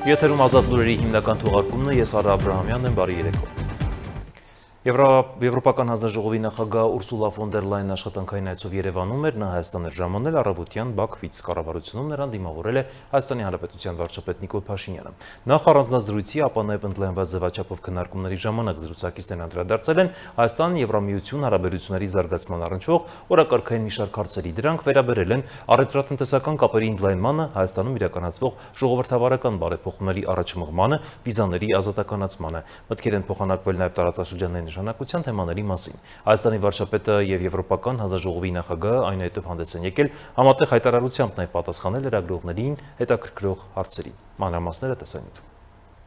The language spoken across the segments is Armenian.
Եթերում ազատ լուրերի հիմնական թողարկումն է, ես Արա Աբրահամյանն եմ, բարի երեկո։ Եվրոպական հանձնաժողովի նախագահ Ուրսուլա ֆոն դեր Լայնն աշխատանքային այցով Երևանում էր, նա Հայաստան էր ժամանել, առավոտյան Բաքվից կառավարությունում նրան դիմավորել է Հայաստանի Հանրապետության վարչապետ Նիկոլ Փաշինյանը։ Նախ առանձնազրույցի, ապա նաև ընդլայնված ձևաչափով քննարկումների ժամանակ զրուցակիցներն անդրադարձել են Հայաստան Եվրամիություն հարաբերությունների զարգացման առնչվող օրակարգային մի շարք հարցերի, դրանք վերաբերել են առևտրատնտեսական կապերի ընդլայնմանը, Հայաստանում իրականացվող ժողովրդավարական բարեփոխումների առաջմղմանը, վիզաների ազատականացմանը։ Մտքեր են փոխանակվել նաև տարածաշրջանային նշանակության թեմաների մասին։ Հայաստանի վարչապետը եւ Եվրոպական հանձնաժողովի նախագահը այնուհետև հանդես են եկել համատեղ հայտարարությամբ նաև պատասխանել լրագրողներին հետաքրքրող հարցերին։ Մանրամասները տեսանյութում։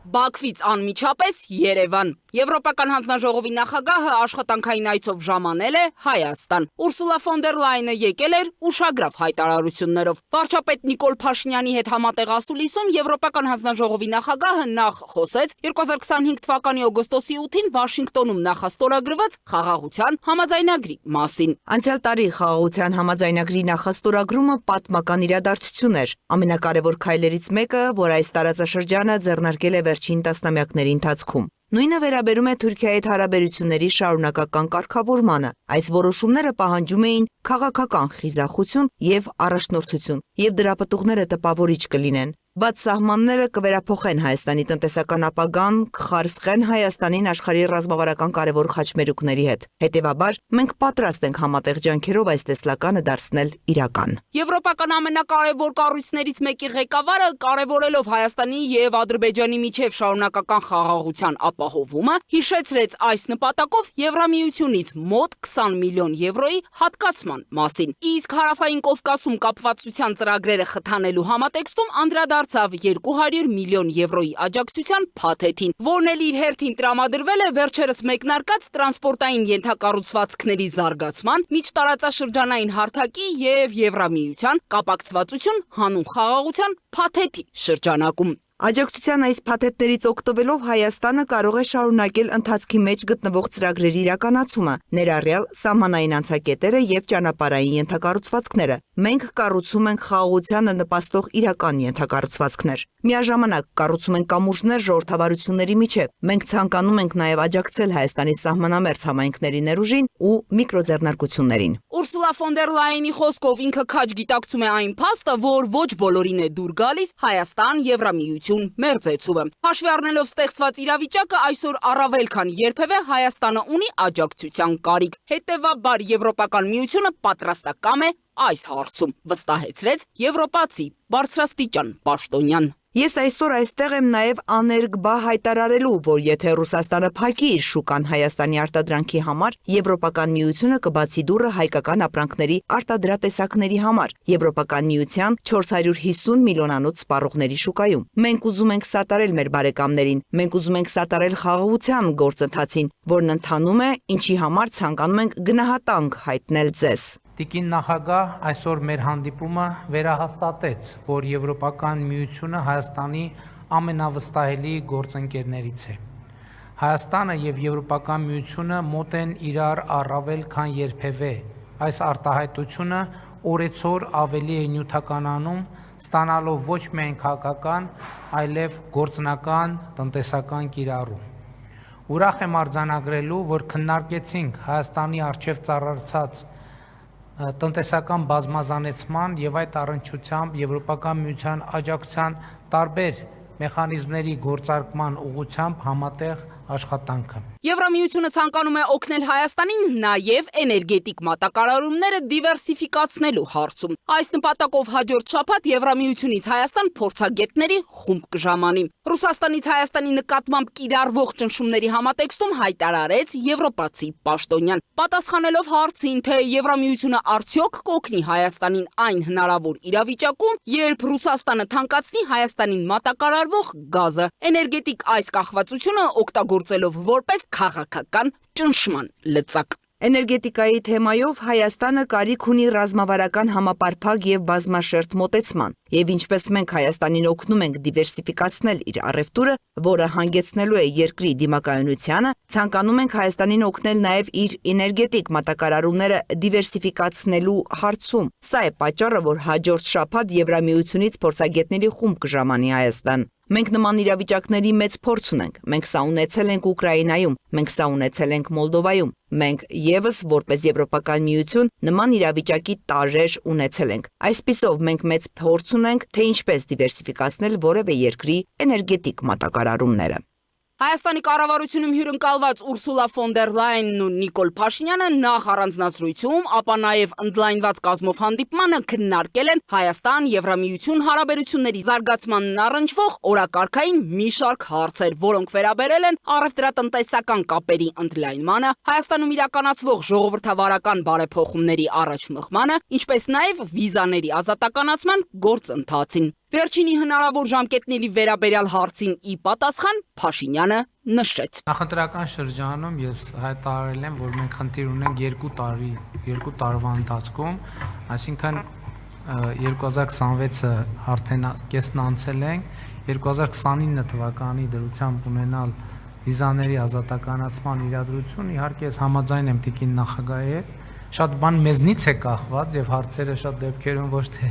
Բաքվից անմիջապես Երևան։ Եվրոպական հանձնաժողովի նախագահը աշխատանքային այցով ժամանել է Հայաստան։ Ուրսուլա ֆոն դեր Լայնը եկել էր ուշագրավ հայտարարություններով։ Վարչապետ Նիկոլ Փաշինյանի հետ համատեղ ասուլիսում Եվրոպական հանձնաժողովի նախագահը նախ խոսեց 2025 թվականի օգոստոսի 8-ին Վաշինգտոնում նախաստորագրված խաղաղության համաձայնագրի մասին։ Անցյալ տարի խաղաղության համաձայնագրի նախաստորագրումը պատմական իրադարձություն էր։ Ամենակարևոր քայլերից մեկը, որ այս տարածաշրջանը ձեռնարկել է վերջին տասնամյակների ընթացքում։ Նույնը վերաբերում է Թուրքիայի հետ հարաբերությունների շարունակական կարգավորմանը։ Այս որոշումները պահանջում էին քաղաքական խիզախություն եւ առաջնորդություն, եւ դրա պտուղները տպավորիչ կլինեն։ Բաց սահմանները կվերափոխեն Հայաստանի տնտեսական ապագան, կխարսխեն Հայաստանին աշխարհի ռազմավարական կարևոր խաչմերուկների հետ։ Հետևաբար, մենք պատրաստ ենք համատեղ ջանքերով այս տեսլականը դարձնել իրական։ Եվրոպական ամենակարևոր կառույցներից մեկի ղեկավարը, կարևորելով Հայաստանի եւ Ադրբեջանի միջև շարունակական խաղաղության ապահովումը, հիշեցրեց այս նպատակով Եվրամիությունից մոտ 20 միլիոն եվրոյի հատկացման մասին։ Իսկ Հարավային Կովկասում կապվածության ծրագրերը խթանելու համատեքստում անդրադարձավ 200 միլիոն եվրոյի աջակցության փաթեթին, որն էլ իր հերթին տրամադրվել է վերջերս մեկնարկած տրանսպորտային ենթակառուցվածքների զարգացման, միջտարածաշրջանային հարթակի եւ Եվրամիության կապակցվածություն հանուն խաղաղության փաթեթի շրջանակում։ Աջակցության այս փաթեթներից օգտվելով Հայաստանը կարող է շարունակել ընթացքի մեջ գտնվող ծրագրերի իրականացումը, ներառյալ սահմանային անցակետերը եւ ճանապարհային ենթակառուցվածքները։ Մենք կառուցում ենք խաղաղությանը նպաստող իրական ենթակառուցվածքներ։ Միաժամանակ կառուցում ենք կամուրջներ ժողովրդավարությունների միջև։ Մենք ցանկանում ենք նաեւ աջակցել Հայաստանի սահմանամերձ համայնքների ներուժին ու միկրոձեռնարկություններին։ Ուրսուլա ֆոն դեր Լայնի խոսքով ինքը քաջ գիտակցում է այն փաստը, որ ոչ բոլորին է դուր գալիս Հայաստան Եվրամիություն մերձեցումը։ Հաշվի առնելով ստեղծված իրավիճակը, այսօր առավել քան երբևէ Հայաստանը ունի աջակցության կարիք։ Հետևաբար Եվրոպական միությունը պատրաստակամ է այս հարցում, վստահեցրեց եվրոպացի բարձրաստիճան պաշտոնյան։ Ես այսօր այստեղ եմ նաև աներկբա հայտարարելու, որ եթե Ռուսաստանը փակի իր շուկան Հայաստանի արտադրանքի համար, Եվրոպական միությունը կբացի դուռը հայկական ապրանքների արտադրատեսակների համար Եվրոպական միության 450 միլիոնանոց սպառողների շուկայում։ Մենք ուզում ենք սատարել մեր բարեկամներին, մենք ուզում ենք սատարել խաղաղության գործընթացին, որն ընթանում է, ինչի համար ցանկանում ենք գնահատանք հայտնել ձեզ։ Տիկին նախագահ այսօր մեր հանդիպումը վերահաստատեց, որ Եվրոպական միությունը Հայաստանի ամենավստահելի գործընկերներից է։ Հայաստանը եւ Եվրոպական միությունը մոտ են իրար առավել քան երբևէ։ Այս արտահայտությունը օրեցօր ավելի է նյութականանում, ստանալով ոչ միայն քաղաքական, այլև գործնական տնտեսական կիրառում։ Ուրախ եմ արձանագրելու, որ քննարկեցինք Հայաստանի առջև ծառայցած տնտեսական բազմազանեցման եւ այդ առնչությամբ Եվրոպական միության աջակցության տարբեր մեխանիզմների գործարկման ուղղությամբ համատեղ աշխատանքը։ Եվրամիությունը ցանկանում է օգնել Հայաստանին նաև էներգետիկ մատակարարումները դիվերսիֆիկացնելու հարցում։ Այս նպատակով հաջորդ շաբաթ Եվրամիությունից Հայաստան փորձագետների խումբ կժամանի։ Ռուսաստանից Հայաստանի նկատմամբ կիրառվող ճնշումների համատեքստում հայտարարեց եվրոպացի պաշտոնյան։ Պատասխանելով հարցին, թե Եվրամիությունը արդյոք կօգնի Հայաստանին այն հնարավոր իրավիճակում, երբ Ռուսաստանը թանկացնի Հայաստանին մատակարարվող գազը, էներգետիկ այս կախվածությունը օգտագործելով որպես քաղաքական ճնշման լծակ։ Էներգետիկայի թեմայով Հայաստանը կարիք ունի ռազմավարական համապարփակ եւ բազմաշերտ մոտեցման, եւ ինչպես մենք Հայաստանին օգնում ենք դիվերսիֆիկացնել իր առևտուրը, որը հանգեցնելու է երկրի դիմակայունությանը, ցանկանում ենք Հայաստանին օգնել նաեւ իր էներգետիկ մատակարարումները դիվերսիֆիկացնելու հարցում։ Սա է պատճառը, որ հաջորդ շաբաթ Եվրամիությունից փորձագետների խումբ կժամանի Հայաստան։ Մենք նման իրավիճակների մեծ փորձ ունենք։ Մենք սա ունեցել ենք Ուկրաինայում, մենք սա ունեցել ենք Մոլդովայում։ Մենք եւս որպես Եվրոպական միություն նման իրավիճակի տարրեր ունեցել ենք։ Այսպիսով մենք մեծ փորձ ունենք, թե ինչպես դիվերսիֆիկացնել որևէ երկրի էներգետիկ մատակարարումները։ Հայաստանի կառավարությունում հյուրընկալված Ուրսուլա ֆոն դեր Լայենն ու Նիկոլ Փաշինյանը նախ առանձնացրույցում, ապա նաև ընդլայնված կազմով հանդիպմանը քննարկել են Հայաստան-Եվրամիություն հարաբերությունների զարգացմանն առնչվող օրակարգային մի շարք հարցեր, որոնք վերաբերել են առևտրատնտեսական կապերի ընդլայնմանը, Հայաստանում իրականացվող ժողովրդավարական բարեփոխումների առաջմղմանը, ինչպես նաև վիզաների ազատականացման գործընթացին։ Վերջինի հնարավոր ժամկետների վերաբերյալ հարցին ի պատասխան Փաշինյանը նշեց. Նախընտրական շրջանում ես հայտարարել եմ, որ մենք խնդիր ունենք 2 տարվա ընթացքում, այսինքն 2026-ը արդեն կեսն անցել ենք, 2029 թվականի դրությամբ ունենալ վիզաների ազատականացման իրադրություն, իհարկե ես համաձայն եմ տիկին նախագահի հետ, շատ բան մեզնից է կախված եւ հարցերը շատ դեպքերում ոչ թե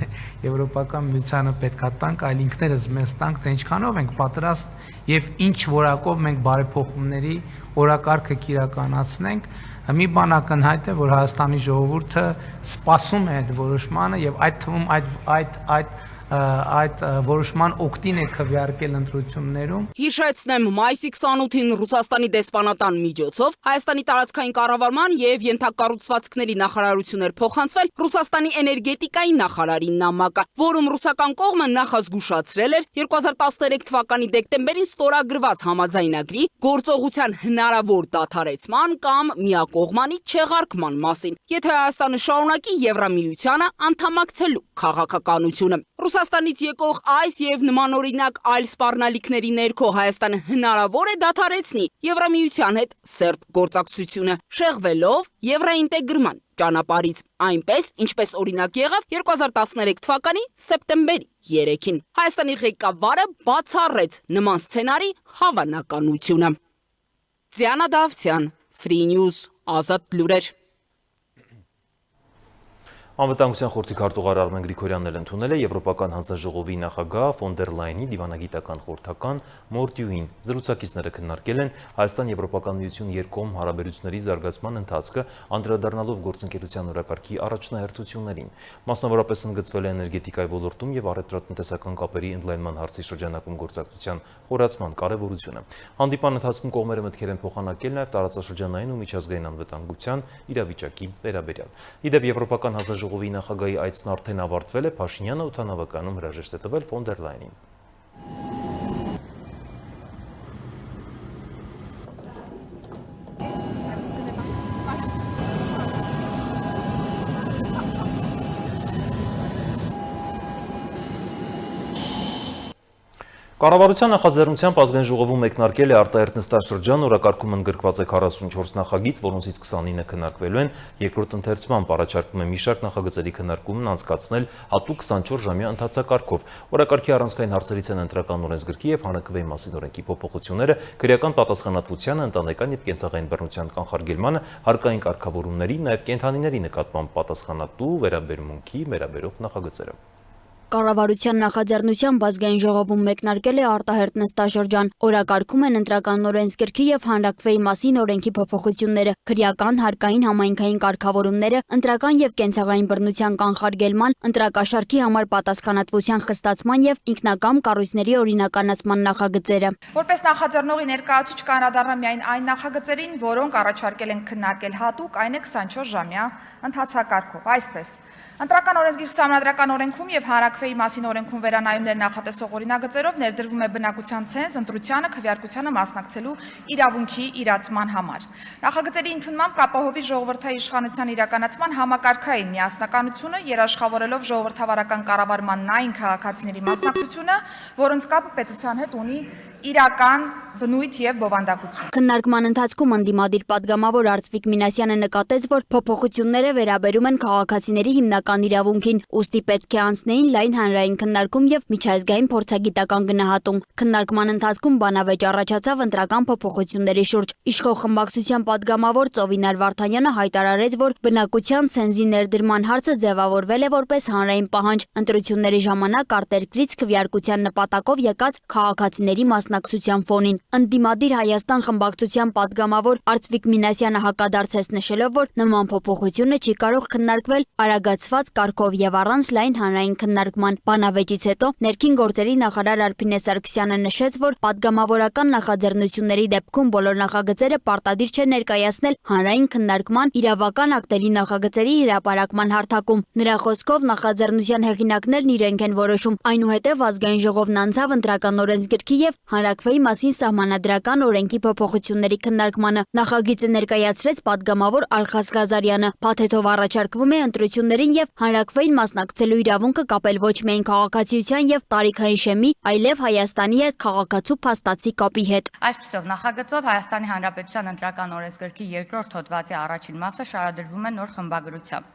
Եվրոպական միությանը պետքա տանք, այլ ինքներս մեզ տանք, թե ինչքանով ենք պատրաստ եւ ինչ որակով մենք բարեփոխումների օրակարգը կիրականացնենք։ Մի բան ակնհայտ է, որ Հայաստանի ժողովուրդը սպասում է այդ որոշմանը եւ այդ թվում այդ որոշման օգտին է քվեարկել ընտրություններում։ Հիշեցնեմ, մայիսի 28-ին Ռուսաստանի դեսպանատան միջոցով Հայաստանի տարածքային կառավարման եւ ենթակառուցվածքների նախարարություններ փոխանցվել Ռուսաստանի էներգետիկայի նախարարի նամակը, որում ռուսական կողմը նախազգուշացրել էր 2013 թվականի դեկտեմբերին ստորագրված համաձայնագրի գործողության հնարավոր դադարեցման կամ միակողմանի չեղարկման մասին, եթե Հայաստանը շարունակի Եվրամիությանը անդամակցելու քաղաքականությունը։ Ռուսաստանից եկող այս եւ նմանօրինակ այլ սպառնալիքների ներքո Հայաստանը հնարավոր է դադարեցնի Եվրամիության հետ սերտ գործակցությունը, շեղվելով եվրաինտեգրման ճանապարհից, այնպես ինչպես օրինակ եղավ 2013 թվականի սեպտեմբերի 3-ին։ Հայաստանի ղեկավարը բացառեց նման սցենարի հավանականությունը։ Ձիանա Դավթյան, Free News, Ազատ լուրեր։ Անվտանգության խորհրդի քարտուղար Արմեն Գրիգորյանն էլ ընդունել է Եվրոպական հանձնաժողովի նախագահ ֆոն դեր Լայենի դիվանագիտական խորհրդական Մորտյուին։ Զրուցակիցները քննարկել են Հայաստան-Եվրոպական միություն երկկողմ հարաբերությունների զարգացման ընթացքը, անդրադառնալով գործընկերության օրակարգի առաջնահերթություններին։ Մասնավորապես ընդգծվել է էներգետիկայի ոլորտում եւ առևտրատնտեսական կապերի ընդլայնման հարցի շրջանակում գործակցության խորացման կարևորությունը։ Հանդիպան ընթացքում կողմերը մտքեր են փոխանակել նաեւ տարածաշրջանային ու միջազգային անվտանգության իրավիճակի վերաբերյալ։ Իդեպ Եվրոպական հանձնաժողովի նախագահի այցն արդեն ավարտվել է, Փաշինյանը օդանավականում հրաժեշտ է տվել ֆոն դեր Լայենին։ Կառավարության նախաձեռնությամբ ազգային ժողովում մեկնարկել է արտահերթ նստաշրջան, օրակարգում ընդգրկված է 44 նախագիծ, որոնցից 29-ը քննարկվելու են, երկրորդ ընթերցմամբ առաջարկվում է մի շարք նախագծերի քննարկումն անցկացնել հատուկ 24 ժամյա ընթացակարգով։ Օրակարգի առանցքային հարցերից են ընտրական օրենսգրքի եւ հանրաքվեի մասին օրենքի փոփոխությունները, քրեական պատասխանատվությանը, ընտանեկան եւ կենցաղային բռնության կանխարգելմանը, հարկային կարգավորումների, նաեւ կենդանիների նկատմամբ պատասխանատու վերաբերմունքի վերաբերող նախագծերը։ Կառավարության նախաձեռնությամբ ազգային ժողովում մեկնարկել է արտահերթ նստաշրջան, օրակարգում են ընտրական օրենսգրքի եւ հանրաքվեի մասին օրենքի փոփոխությունները, քրեական, հարկային, համայնքային կարգավորումները, ընտրական եւ կենցաղային բռնության կանխարգելման, ընտրակաշառքի համար պատասխանատվության խստացման եւ ինքնակամ կառույցների օրինականացման նախագծերը։ Որպես նախաձեռնողի ներկայացուցիչ կանրադառնամ միայն այն նախագծերին, որոնք առաջարկել են քննարկել հատուկ, այն է 24 ժամյա ընթացակարգով, այսպես։ Ընտրական օրենսգիրք սահմանադրական օրենքում եւ հանրաքվեի մասին օրենքում վերանայումներ նախատեսող օրինագծերով ներդրվում է բնակության ցենզ ընտրությանը քվեարկությանը մասնակցելու իրավունքի իրացման համար։ Նախագծերի ընդունմամբ կապահովի ժողովրդային իշխանության իրականացման համակարգային միասնականությունը, երաշխավորելով ժողովրդավարական կառավարմանն այն քաղաքացիների մասնակցությունը, որոնց կապը պետության հետ ունի իրական բնույթ եւ բովանդակություն։ Քննարկման ընթացքում ընդդիմադիր պատգամավոր Արծվիկ Մինասյանը նկատեց, որ փոփոխությունները վերաբերում են քաղաքացիների հիմնական իրավունքին, ուստի պետք է անցնեին լայն հանրային քննարկում եւ միջազգային փորձագիտական գնահատում։ Քննարկման ընթացքում բանավեճ առաջացավ ընտրական փոփոխությունների շուրջ։ Իշխող խմբակցության պատգամավոր Ծովինար Վարդանյանը հայտարարեց, որ բնակության ցենզի ներդրման հարցը ձևավորվել է որպես հանրային պահանջ ընտրությունների ժամանակ արտերկրից քվեարկության նպատակով եկած քաղաքացիների մասնակցության ֆոնին։ Ընդդիմադիր Հայաստան խմբակցության պատգամավոր Արծվիկ Մինասյանը հակադարձեց նշելով, որ նման փոփոխությունը չի կարող քննարկվել արագացված կարգով եւ առանց լայն հանրային քննարկման։ Բանավեճից հետո ներքին գործերի նախարար Արփինե Սարգսյանը նշեց, որ պատգամավորական նախաձեռնությունների դեպքում բոլոր նախագծերը պարտադիր չէ ներկայացնել հանրային քննարկման իրավական ակտերի նախագծերի հրապարակման հարթակում։ Նրա խոսքով նախաձեռնության հեղինակներն իրենք են որոշում, այնուհետև ազգային ժողովն անցավ ընտրական օրենսգրքի եւ հանրաքվեի մասին սահմանադրական օրենքի փոփոխությունների քննարկմանը։ Նախագիծը ներկայացրեց պատգամավոր Ալխաս Ղազարյանը։ Փաթեթով առաջարկվում է ընտրություններին եւ հանրաքվեին մասնակցելու իրավունքը կապել ոչ միայն քաղաքացիության եւ տարիքային շեմի, այլև Հայաստանի հետ քաղաքացու փաստացի կապի հետ։ Այսպիսով նախագծով Հայաստանի Հանրապետության ընտրական օրենսգրքի 2-րդ հոդվածի առաջին մասը շարադրվում է նոր խմբագրությամբ։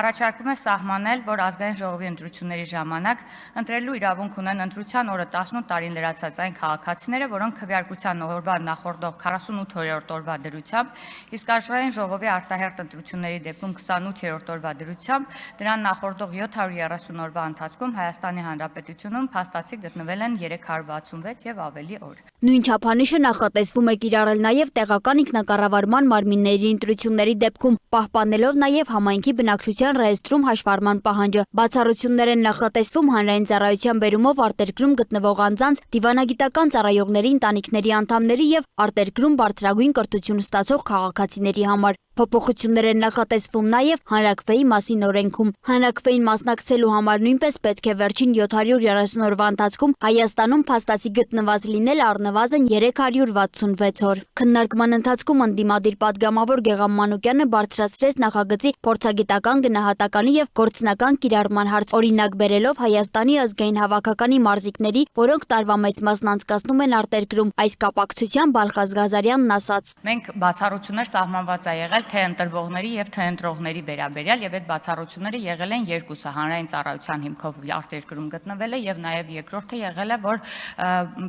Առաջարկվում է սահմանել, որ ազգային ժողովի ընտրությունների ժամանակ ընտրելու իրավունք ունեն ընտրության օրը 18 տարին լրացած այն քաղաքացիները, որոնք քվեարկության օրվա նախորդող 48-րդ օրվա դրությամբ, իսկ ազգային ժողովի արտահերթ ընտրությունների դեպքում 28-րդ օրվա դրությամբ, դրան նախորդող 730 օրվա ընթացքում Հայաստանի Հանրապետությունում փաստացի գտնվել են 366 եւ ավելի օր։ Նույն չափանիշը նախատեսվում է կիրառել նաև տեղական ինքնակառավարման մարմինների ընտրությունների դեպքում, պահպանելով նաև համայնքի բնակչության ռեեստրում հաշվառման պահանջը։ Բացառություններ են նախատեսվում հանրային ծառայության բերումով արտերկրում գտնվող անձանց, դիվանագիտական ծառայողների ընտանիքների անդամների եւ արտերկրում բարձրագույն կրթություն ստացող քաղաքացիների համար։ Փոփոխություններ են նախատեսվում նաև հանրաքվեի մասին օրենքում։ Հանրաքվեին մասնակցելու համար նույնպես պետք է վերջին 730 օրվա ընթացքում Հայաստանում փաստացի գտնված լինել առնվազն 366 օր։ Քննարկման ընթացքում ընդդիմադիր պատգամավոր Գեգամ Մանուկյանը բարձրացրեց նախագծի փորձագիտական գնահատականի եւ գործնական կիրառման հարց, օրինակ բերելով Հայաստանի ազգային հավաքականի մարզիկների, որոնք տարվա մեծ մասն անցկացնում են արտերկրում։ Այս կապակցությամբ Ալխաս Ղազարյանն ասաց. Մենք բացառություններ սահմանված է եղել թե ընտրվողների եւ թե ընտրողների վերաբերյալ եւ այդ բացառությունները եղել են երկուսը հանրային ծառայության հիմքով արտերկրում գտնվել է եւ նաեւ երկրորդը եղել է որ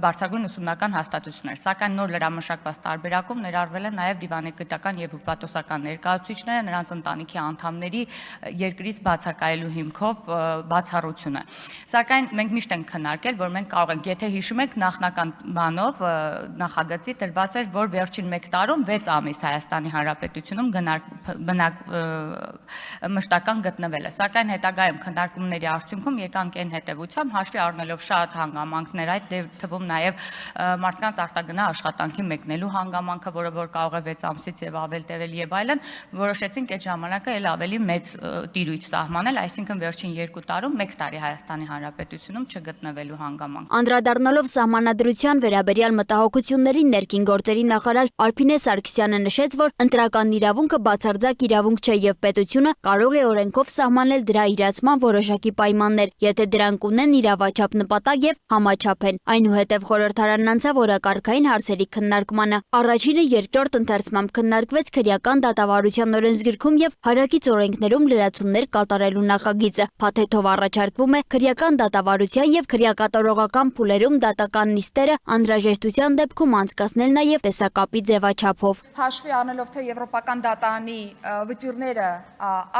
բարձրագույն ուսումնական հաստատություններ, սակայն նոր լրամշակված տարբերակում ներառվել է նաեւ դիվանագիտական եւ հպատոսական ներկայացուցիչները, նրանց ընտանիքի անդամների երկրից բացակայելու հիմքով բացառությունը։ Սակայն մենք միշտ ենք քննարկել, որ մենք կարող ենք, եթե հիշում եք, նախնական բանով նախագծի տրված էր, որ վերջին 1 տարում 6 ամիս Հայաստանի Հանրապետությունում մշտական գտնվել է, սակայն հետագայում քննարկումների արդյունքում եկանք այն հետևությամբ հաշվի առնելով շատ հանգամանքներ, այդ թվում նաև մարդկանց արտագնա աշխատանքի մեկնելու հանգամանքը, որը որ կարող է 6 ամսից եւ ավել տևել եւ այլն, որոշեցինք այդ ժամանակը էլ ավելի մեծ տիրույթ սահմանել, այսինքն վերջին 2 տարում 1 տարի Հայաստանի Հանրապետությունում չգտնվելու հանգամանք։ Անդրադառնալով սահմանադրության վերաբերյալ մտահոգություններին ներքին գործերի նախարար Արփինե Սարգսյանը նշեց, որ ընտրական իրավունքը բացարձակ իրավունք չէ եւ պետությունը կարող է օրենքով սահմանել դրա իրացման որոշակի պայմաններ, եթե դրանք ունեն իրավաչափ նպատակ եւ համաչափ են։ Այնուհետև խորհրդարանն անցավ օրակարգային հարցերի քննարկմանը։ Առաջինը երկրորդ ընթերցմամբ քննարկվեց քրեական դատավարության օրենսգրքում եւ հարակից օրենքներում լրացումներ կատարելու նախագիծը։ Փաթեթով առաջարկվում է քրեական դատավարության եւ քրեակատարողական փուլերում դատական նիստերը անհրաժեշտության դեպքում անցկացնել նաեւ տեսակապի ձևաչափով։ Հաշվի առնելով թե եվրոպական դատանի վճիռները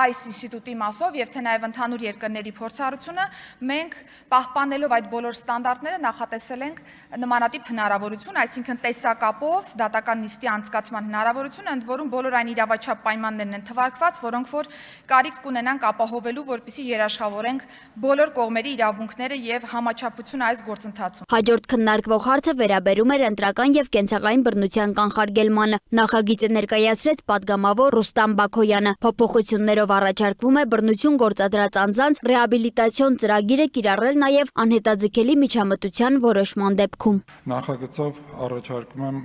այս ինստիտուտի մասով եւ թե նաեւ ընդհանուր երկրների փորձառությունը, մենք պահպանելով այդ բոլոր ստանդարտները նախատեսել ենք նմանատիպ հնարավորություն, այսինքն տեսակապով դատական նիստի անցկացման հնարավորություն, ընդ որում բոլոր այն իրավաչափ պայմաններն են թվարկված, որոնք որ կարիք կունենանք ապահովելու, որպեսզի երաշխավորենք բոլոր կողմերի իրավունքները եւ համաչափությունը այս գործընթացում։ Հաջորդ քննարկվող հարցը վերաբերում էր ընտրական եւ կենցաղային բռնության կանխարգելմանը։ Նախագիծը ներկայացրեց պատգամավոր Ռուստամ Բաքոյանը։ Փոփոխություններով առաջարկվում է բռնություն գործադրած անձանց ռեհաբիլիտացիոն ծրագիրը կիրառել նաեւ անհետաձգելի միջամտության որոշման դեպքում։ Նախագծով առաջարկում եմ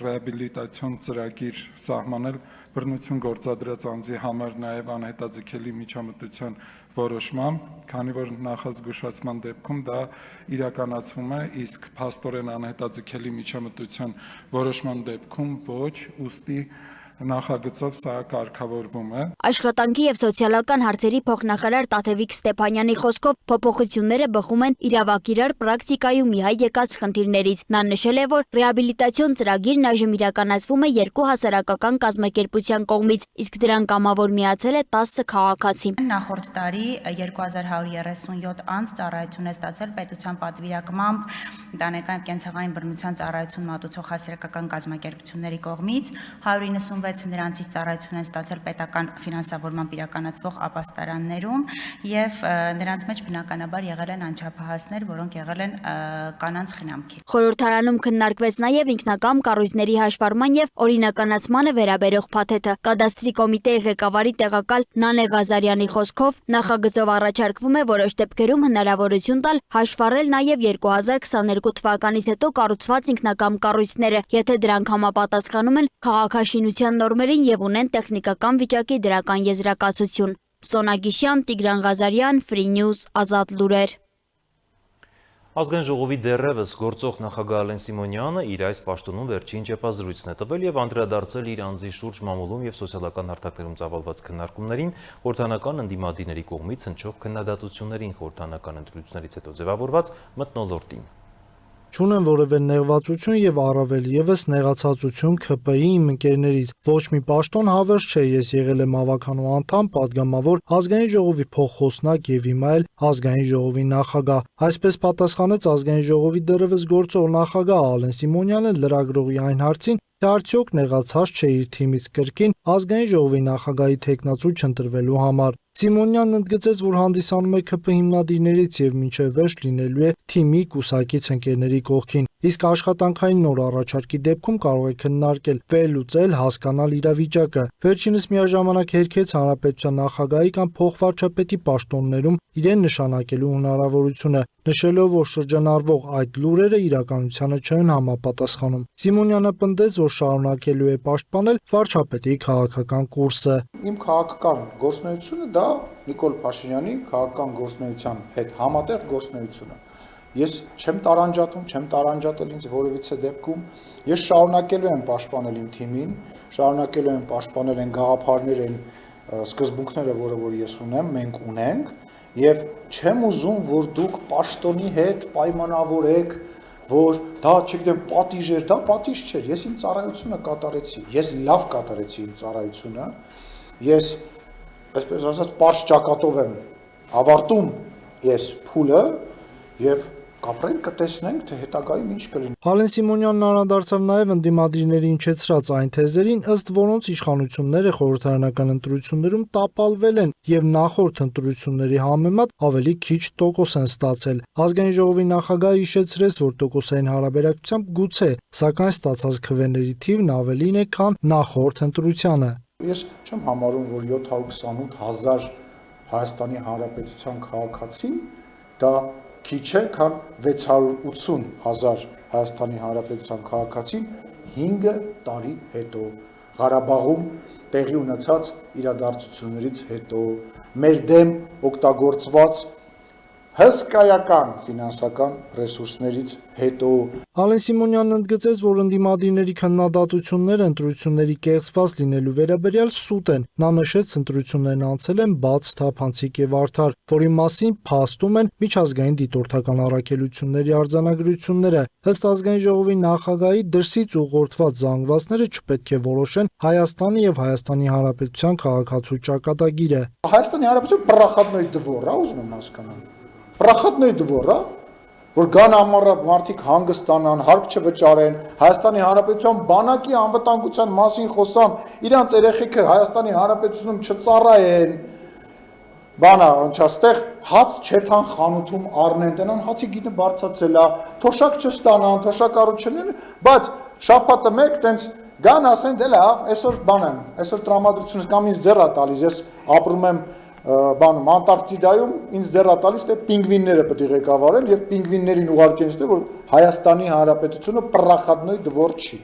ռեհաբիլիտացիոն ծրագիր սահմանել բռնություն գործադրած անձի համար նաև անհետաձգելի միջամտության որոշմամբ, քանի որ նախազգուշացման դեպքում դա իրականացվում է, իսկ փաստորեն անհետաձգելի միջամտության որոշման դեպքում ոչ, ուստի նախագծով սա կարգավորվում է։ Աշխատանքի եւ սոցիալական հարցերի փոխնախարար Տաթևիկ Ստեփանյանի խոսքով փոփոխությունները բխում են իրավակիրառ պրակտիկայում ի հայտ եկած խնդիրներից։ Նա նշել է, որ ռեհաբիլիտացիոն ծրագիրն այժմ իրականացվում է 2 հասարակական կազմակերպության կողմից, իսկ դրան կամավոր միացել է 10 քաղաքացի։ Նախորդ տարի 2137 անձ ծառայություն է ստացել պետության պատվիրակմամբ ընտանեկան կենցաղային բռնության ծառայություն մատուցող հասարակական կազմակերպությունների կողմից, 196 նրանցից ծառայություն են ստացել պետական ֆինանսավորմամբ իրականացվող ապաստարաններում եւ նրանց մեջ բնականաբար եղել են անչափահասներ, որոնք եղել են կանանց խնամքի։ Խորհրդարանում քննարկվեց նաև ինքնակամ կառույցների հաշվառման եւ օրինականացմանը վերաբերող փաթեթը։ Կադաստրի կոմիտեի ղեկավարի տեղակալ Նանե Ղազարյանի խոսքով նախագծով առաջարկվում է որոշ դեպքերում հնարավորություն տալ հաշվառել նաև 2022 թվականից հետո կառուցված ինքնակամ կառույցները, եթե դրանք համապատասխանում են քաղաքաշինության նորմերին եւ ունեն տեխնիկական վիճակի դրական եզրակացություն։ Սոնա Գիշյան, Տիգրան Ղազարյան, Free News, Ազատ լուրեր։ Ազգային ժողովի դեռևս գործող նախագահ Ալեն Սիմոնյանը իր այս պաշտոնում վերջին ճեպազրույցն է տվել եւ անդրադարձել իր անձի շուրջ մամուլում եւ սոցիալական հարթակներում ծավալված քննարկումներին, խորհրդանական ընդդիմադիրների կողմից հնչող քննադատություններին, խորհրդանական ընտրություններից հետո ձևավորված մթնոլորտին։ Չունեմ որևէ նեղվածություն եւ առավել եւս նեղացածություն ՔՊ-ի իմ ընկերներից։ Ոչ մի պաշտոն հավերժ չէ, ես եղել եմ ավականու անդամ, падգամավոր, ազգային ժողովի փոխխոսնակ եւ հիմա էլ ազգային ժողովի նախագահ։ Այսպես պատասխանեց ազգային ժողովի դեռևս գործող նախագահ Ալեն Սիմոնյանը լրագրողի այն հարցին, թե արդյոք նեղացած չէ իր թիմից կրկին ազգային ժողովի նախագահի թեկնածու չընտրվելու համար։ Սիմոնյանն ընդգծեց, որ հանդիսանում է ՔՊ հիմնադիրներից եւ մինչեւ վերջ լինելու է թիմի կուսակից ընկերների կողքին, իսկ աշխատանքային նոր առաջարկի դեպքում կարող է քննարկել, վերլուծել, հասկանալ իրավիճակը։ Վերջինս միաժամանակ հերքեց հանրապետության նախագահի կամ փոխվարչապետի պաշտոններում իրեն նշանակելու հնարավորությունը, նշելով, որ շրջանառվող այդ լուրերը իրականությանը չեն համապատասխանում։ Սիմոնյանը պնդեց, որ շարունակելու է պաշտպանել վարչապետի քաղաքական կուրսը։ Իմ քաղաքական գործունեությունը դա Նիկոլ Փաշինյանի քաղաքական գործունեության հետ համատեղ գործունեությունը։ Ես չեմ տարանջատում, չեմ տարանջատել ինձ որևիցե դեպքում։ Ես շարունակելու եմ պաշտպանել իմ թիմին, շարունակելու եմ պաշտպանել այն գաղափարները, այն սկզբունքները, որ ես ունեմ, մենք ունենք, եւ չեմ ուզում, որ դուք պաշտոնի հետ պայմանավորեք, որ դա, չգիտեմ, պատիժ էր, դա պատիժ չէր։ Ես իմ ծառայությունը կատարեցի։ Ես լավ կատարեցի իմ ծառայությունը։ Ես այսպես ասած պարզ ճակատով եմ ավարտում ես փուլը եւ կապրենք, կտեսնենք, թե հետագայում ինչ կլինի։ Ալեն Սիմոնյանն անդրադարձավ նաև ընդդիմադիրների հնչեցրած այն թեզերին, ըստ որոնց իշխանությունները խորհրդարանական ընտրություններում տապալվել են եւ նախորդ ընտրությունների համեմատ ավելի քիչ տոկոս են ստացել։ Ազգային ժողովի նախագահը հիշեցրեց, որ տոկոսային հարաբերակցությամբ գուցե, սակայն ստացած քվեների թիվն ավելին է, քան նախորդ ընտրությանը։ Ես չեմ համարում, որ 728,000 Հայաստանի Հանրապետության քաղաքացին դա քիչ է, քան 680,000 Հայաստանի Հանրապետության քաղաքացին 5 տարի հետո, Ղարաբաղում տեղի ունեցած իրադարձություններից հետո, մեր դեմ օգտագործված հսկայական ֆինանսական ռեսուրսներից հետո։ Ալեն Սիմոնյանն ընդգծեց, որ ընդդիմադիրների քննադատությունները ընտրությունների կեղծված լինելու վերաբերյալ սուտ են։ Նա նշեց, ընտրություններն անցել են բաց, թափանցիկ եւ արդար, որի մասին փաստում են միջազգային դիտորդական առաքելությունների արձանագրությունները։ Ըստ ազգային ժողովի նախագահի դրսից ուղղորդված զանգվածները չպետք է որոշեն Հայաստանի եւ Հայաստանի Հանրապետության քաղաքացու ճակատագիրը։ Հայաստանի Հանրապետության պրախատնոյ դվորա, ուզում եմ հասկանալ։ Պրախատնոյ դվորա, որ գան ամառը մարդիկ հանգստանան, հարկ չվճարեն, Հայաստանի Հանրապետության բանակի անվտանգության մասին խոսան, իրանց երեխեքը Հայաստանի Հանրապետությունում չծառայեն, բանա, անչաստեղ հաց չեթան խանութում առնեն, տնան հացի գինը բարձացել է, թոշակ չստանան, թոշակառու չլինեն, բայց շաբաթը մեկ տենց գան ասեն, դե լավ, այսօր բան եմ, այսօր տրամադրությունս կամ ինձ ձեռ է տալիս, ես ապրում եմ բանում Անտարկտիդայում, ինձ ձեռ է տալիս, թե պինգվինները պետք է ղեկավարել եւ պինգվիններին ուղարկեն, որ Հայաստանի Հանրապետությունը պրախատնոյ դվոր չի։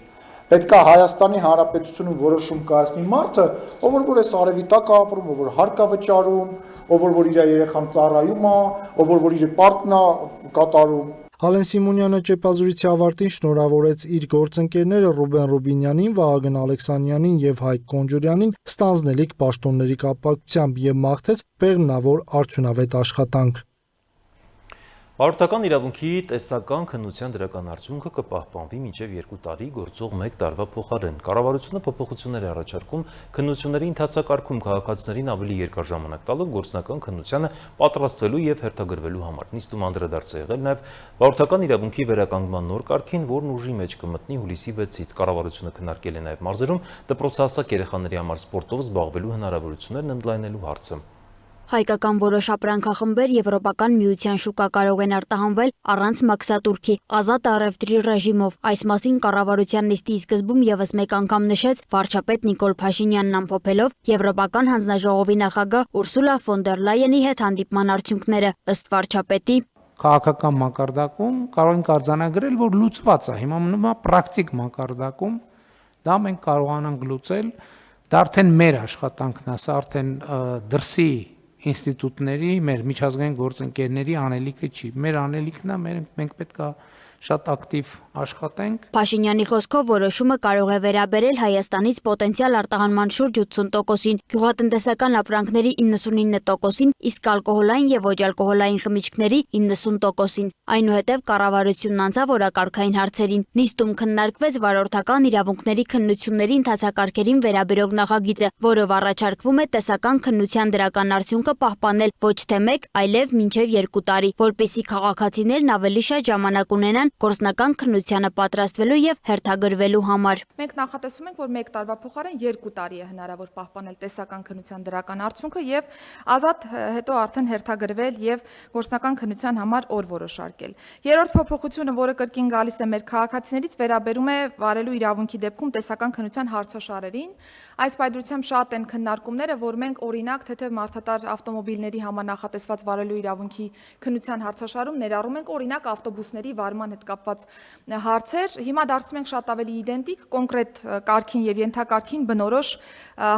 Պետք է Հայաստանի Հանրապետությունում որոշում կայացնի մարդը, ով որ այս արևի տակ ապրում, ով որ հարկ է վճարում, ով որ իր երեխան ծառայում է, ով որ իր պարտքն է կատարում։ Ալեն Սիմոնյանը ճեպազրույցի ավարտին շնորհավորեց իր գործընկերները Ռուբեն Ռուբինյանին, Վահագն Ալեքսանյանին եւ Հայկ Կոնջուրյանին ստանձնելիք պաշտոնների կապակցությամբ եւ մաղթեց բեղմնավոր արդյունավետ աշխատանք։ Վարորդական իրավունքի տեսական քննության դրական արդյունքը կպահպանվի մինչև 2 տարի գործող 1 տարվա փոխարեն։ Կառավարությունը փոփոխություններ է առաջարկում քննությունների ընթացակարգում քաղաքացիներին ավելի երկար ժամանակ տալով գործնական քննությանը պատրաստվելու եւ հերթագրվելու համար։ Նիստում անդրադարձ է եղել նաեւ վարորդական իրավունքի վերականգնման նոր կարգին, որն ուժի մեջ կմտնի հուլիսի 6-ից։ Կառավարությունը քննարկել է նաեւ մարզերում դպրոցահասակ երեխաների համար սպորտով զբաղվելու հնարավորություններն ընդլայնելու հարցը։ Հայկական որոշ ապրանքախմբեր Եվրոպական միության շուկա կարող են արտահանվել առանց մաքսատուրքի, ազատ առևտրի ռեժիմով։ Այս մասին կառավարության նիստի սկզբում եւս մեկ անգամ նշեց վարչապետ Նիկոլ Փաշինյանն ամփոփելով Եվրոպական հանձնաժողովի նախագահ Ուրսուլա ֆոն դեր Լայենի հետ հանդիպման արդյունքները։ Ըստ վարչապետի, քաղաքական մակարդակում կարող ենք արձանագրել, որ լուծված է։ Հիմա մնում է պրակտիկ մակարդակում, դա մենք կարողանանք լուծել, դա արդեն մեր աշխատանքն է, սա արդեն դրսի ինստիտուտների, մեր միջազգային գործընկերների անելիքը չի։ Մեր անելիքն է, մենք պետք է շատ ակտիվ աշխատենք։ Փաշինյանի խոսքով որոշումը կարող է վերաբերել Հայաստանից պոտենցիալ արտահանման շուրջ 80%-ին, գյուղատնտեսական ապրանքների 99%-ին, իսկ ալկոհոլային եւ ոչ ալկոհոլային խմիչքների 90%-ին։ Այնուհետև կառավարությունն անցավ օրակարգային հարցերին։ Նիստում քննարկվեց վարորդական իրավունքների քննությունների ընթացակարգերին վերաբերող նախագիծը, որով առաջարկվում է տեսական քննության դրական արդյունքը պահպանել ոչ թե 1, այլև մինչև 2 տարի, որպեսզի քաղաքացիներն ավելի շատ ժամանակ ունենան գործնական քննությանը պատրաստվելու եւ հերթագրվելու համար։ Մենք նախատեսում ենք, որ 1 տարվա փոխարեն 2 տարի է հնարավոր պահպանել տեսական քննության դրական արդյունքը եւ ազատ հետո արդեն հերթագրվել եւ գործնական քննության համար օր որոշարկել։ Երրորդ փոփոխությունը, որը կրկին գալիս է մեր քաղաքացիներից, վերաբերում է վարելու իրավունքի դեպքում տեսական քննության հարցաշարերին։ Այս պայմանությամբ շատ են քննարկումները, որ մենք օրինակ թեթև մարդատար ավտոմոբիլների համար նախատեսված վարելու իրավունքի քննության հարցաշարում ներառում ենք օրինակ ավտոբուսների վարման հետ կապված հարցեր, հիմա դարձնում ենք շատ ավելի իդենտիկ, կոնկրետ կարգին եւ ենթակարգին բնորոշ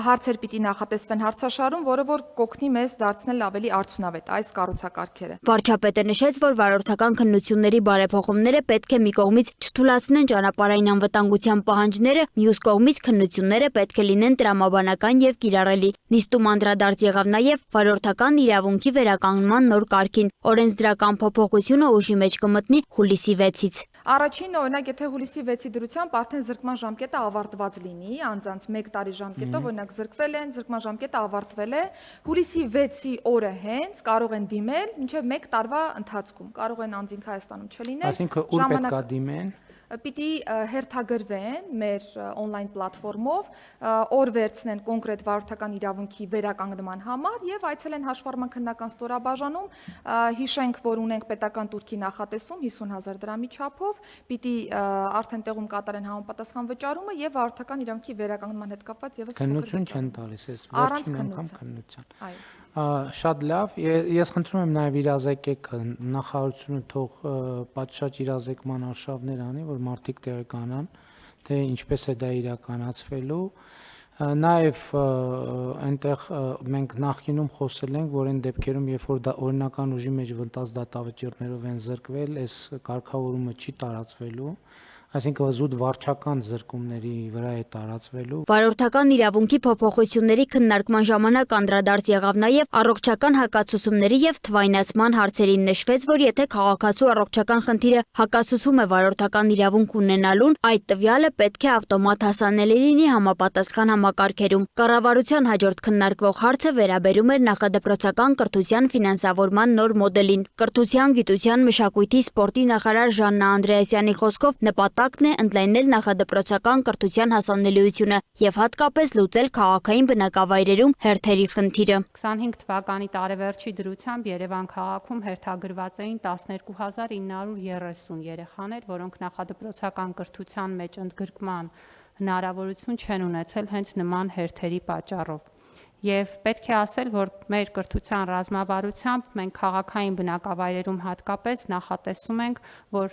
հարցեր պիտի նախատեսվեն հարցաշարում, որը որ կօգնի մեզ դարձնել ավելի արդյունավետ այս կառուցակարգերը։ Վարչապետը նշեց, որ վարորդական քննությունների բարեփոխումները պետք է մի կողմից չթուլացնեն ճանապարհային անվտանգության պահանջները, մյուս կողմից քննությունները պետք է լինեն տրամաբանական եւ կիրառելի։ Նիստում անդրադարձ եղավ նաեւ վարորդական իրավունքի վերականգնման նոր կարգին։ Օրենսդրական փոփոխությունը ուժի մեջ կմտնի հուլիսի 6-ից։ Առաջին օրինակ, եթե հուլիսի 6-ի դրությամբ արդեն զրկման ժամկետը ավարտված լինի, անձանց 1 տարի ժամկետով օրինակ զրկվել են, զրկման ժամկետը ավարտվել է, հուլիսի 6-ի օրը հենց կարող են դիմել մինչև 1 տարվա ընթացքում։ Կարող են անձինք Հայաստանում չլինել։ Այսինքն ուր պետք է դիմեն։ Պիտի հերթագրվեն մեր on-line պլատֆորմով, օր վերցնեն կոնկրետ վարորդական իրավունքի վերականգնման համար եւ այցելեն հաշվառման քննական ստորաբաժանում, հիշենք, որ ունենք պետական турքի նախատեսում 50,000 դրամի չափով, պիտի արդեն տեղում կատարեն համապատասխան վճարումը եւ վարորդական իրավունքի վերականգնման հետ կապված եւս քննություն չեն տալիս, այս վերջին անգամ քննության։ Այո։ Շատ լավ, ես խնդրում եմ նաև իրազեկեք նախարարությունը թող պատշաճ իրազեկման արշավներ անի, որ մարդիկ տեղեկանան, թե ինչպես է դա իրականացվելու։ Նաև այնտեղ մենք նախկինում խոսել ենք, որ այն դեպքերում, երբ որ օրինական ուժի մեջ վնտած դատավճիռներով են զրկվել, այս կարգավորումը չի տարածվելու։ Այսինքն զուտ վարչական զրկումների վրա է տարածվելու։ Վարորդական իրավունքի փոփոխությունների քննարկման ժամանակ անդրադարձ եղավ նաև առողջական հակացուցումների եւ թվայնացման հարցերին։ Նշվեց, որ եթե քաղաքացու առողջական խնդիրը հակացուցում է վարորդական իրավունք ունենալուն, այդ տվյալը պետք է ավտոմատ հասանելի լինի համապատասխան համակարգերում։ Կառավարության հաջորդ քննարկվող հարցը վերաբերում էր նախադպրոցական կրթության ֆինանսավորման նոր մոդելին։ Կրթության, գիտության, մշակույթի, սպորտի նախարար Ժաննա Անդրեասյանի խոսքով նպատակն է ընդլայնել նախադպրոցական կրթության հասանելիությունը եւ հատկապես լուծել քաղաքային բնակավայրերում հերթերի խնդիրը։ 25 թվականի տարեվերջի դրությամբ Երևան քաղաքում հերթագրված էին 12930 երեխաներ, որոնք նախադպրոցական կրթության մեջ ընդգրկման հնարավորություն չեն ունեցել հենց նման հերթերի պատճառով։ Եվ պետք է ասել, որ մեր կրթության ռազմավարությամբ մենք քաղաքային բնակավայրերում հատկապես նախատեսում ենք, որ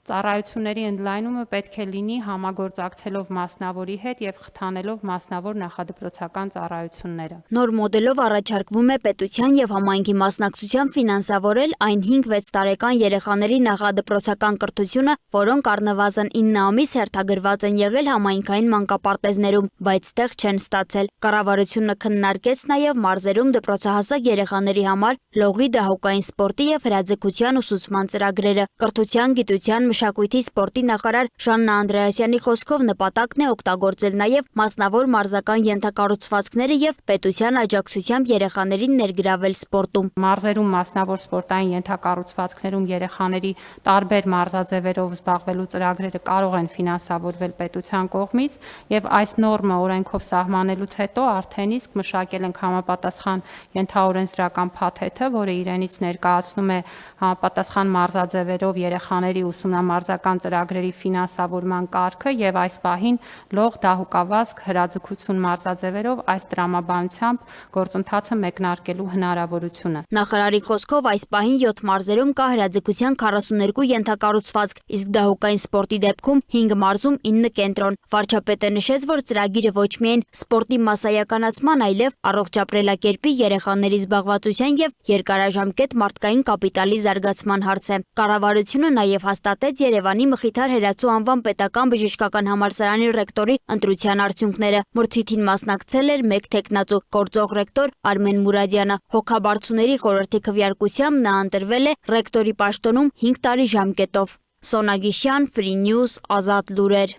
Ծառայությունների ընդլայնումը պետք է լինի համագործակցելով մասնավորի հետ եւ խթանելով մասնավոր նախադպրոցական ծառայությունները։ Նոր մոդելով առաջարկվում է պետության եւ համայնքի մասնակցությամբ ֆինանսավորել այն 5-6 տարեկան երեխաների նախադպրոցական կրթությունը, որոնք առնվազն 9 ամիս հերթագրված են եղել համայնքային մանկապարտեզներում, բայց տեղ չեն ստացել։ Կառավարությունը քննարկեց նաեւ մարզերում դպրոցահասակ երեխաների համար լողի դահուկային սպորտի եւ հրաձգության ուսուցման ծրագրերը։ Կրթության, գիտության, մշակույթի սպորտի նախարար Ժաննա Անդրեասյանի խոսքով նպատակն է օգտագործել նաև մասնավոր մարզական ենթակառուցվածքները եւ պետության աջակցությամբ երեխաներին ներգրավել սպորտում։ Մարզերում մասնավոր սպորտային ենթակառուցվածքներում երեխաների տարբեր մարզաձևերով զբաղվելու ծրագրերը կարող են ֆինանսավորվել պետության կողմից եւ այս նորմը օրենքով սահմանելուց հետո արդեն իսկ մշակել ենք համապատասխան ենթաօրենսդրական փաթեթը, որը իրենից ներկայացնում է համապատասխան մարզաձևերով երեխաների ուսումնամարզական ծրագրերի ֆինանսավորման կարգը եւ այս պահին լող դահուկավազք հրաձգություն մարզաձևերով այս տրամաբանությամբ գործընթացը մեկնարկելու հնարավորությունը։ Նախարարի խոսքով այս պահին 7 մարզերում կա հրաձգության 42 ենթակառուցվածք, իսկ դահուկային սպորտի դեպքում 5 մարզում 9 կենտրոն։ Վարչապետը նշեց, որ ծրագիրը ոչ միայն սպորտի մասսայականացման, այլև առողջ ապրելակերպի, երեխաների զբաղվածության եւ երկարաժամկետ մարդկային կապիտալի զարգացման հարց է։ Կառավարությունը նաեւ հաստատեց Երևանի Մխիթար Հերացու անվան պետական բժշկական համալսարանի ռեկտորի ընտրության արդյունքները։ Մրցույթին մասնակցել էր 1 թեկնածու, գործող ռեկտոր Արմեն Մուրադյանը։ Հոգաբարձուների խորհրդի քվեարկությամբ նա ընտրվել է ռեկտորի պաշտոնում 5 տարի ժամկետով։ Սոնա Գիշյան, Free News, Ազատ լուրեր։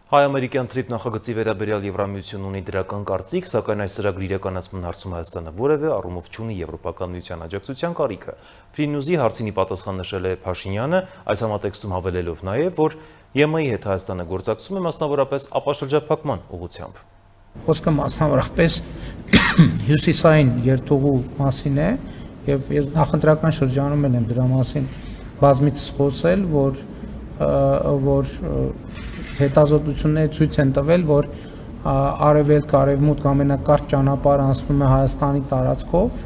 Հայ-ամերիկյան TRIP նախագծի վերաբերյալ Եվրամիությունն ունի դրական կարծիք, սակայն այս ծրագրի իրականացման հարցում Հայաստանը որևէ առումով չունի Եվրոպական միության աջակցության կարիքը։ Free News-ի հարցինի պատասխան նշել է Փաշինյանը, այս համատեքստում հավելելով նաև, որ ԵՄ-ի հետ Հայաստանը գործակցում է մասնավորապես ապաշրջափակման ուղղությամբ։ Խոսքը մասնավորապես հյուսիսային երթուղու մասին է, եւ ես նախընտրական շրջանում եմ դրա մասին բազմիցս խոսել, որ հետազոտությունները ցույց են տվել, որ արևելք-արևմուտք ամենակարճ ճանապարհը անցնում է Հայաստանի տարածքով,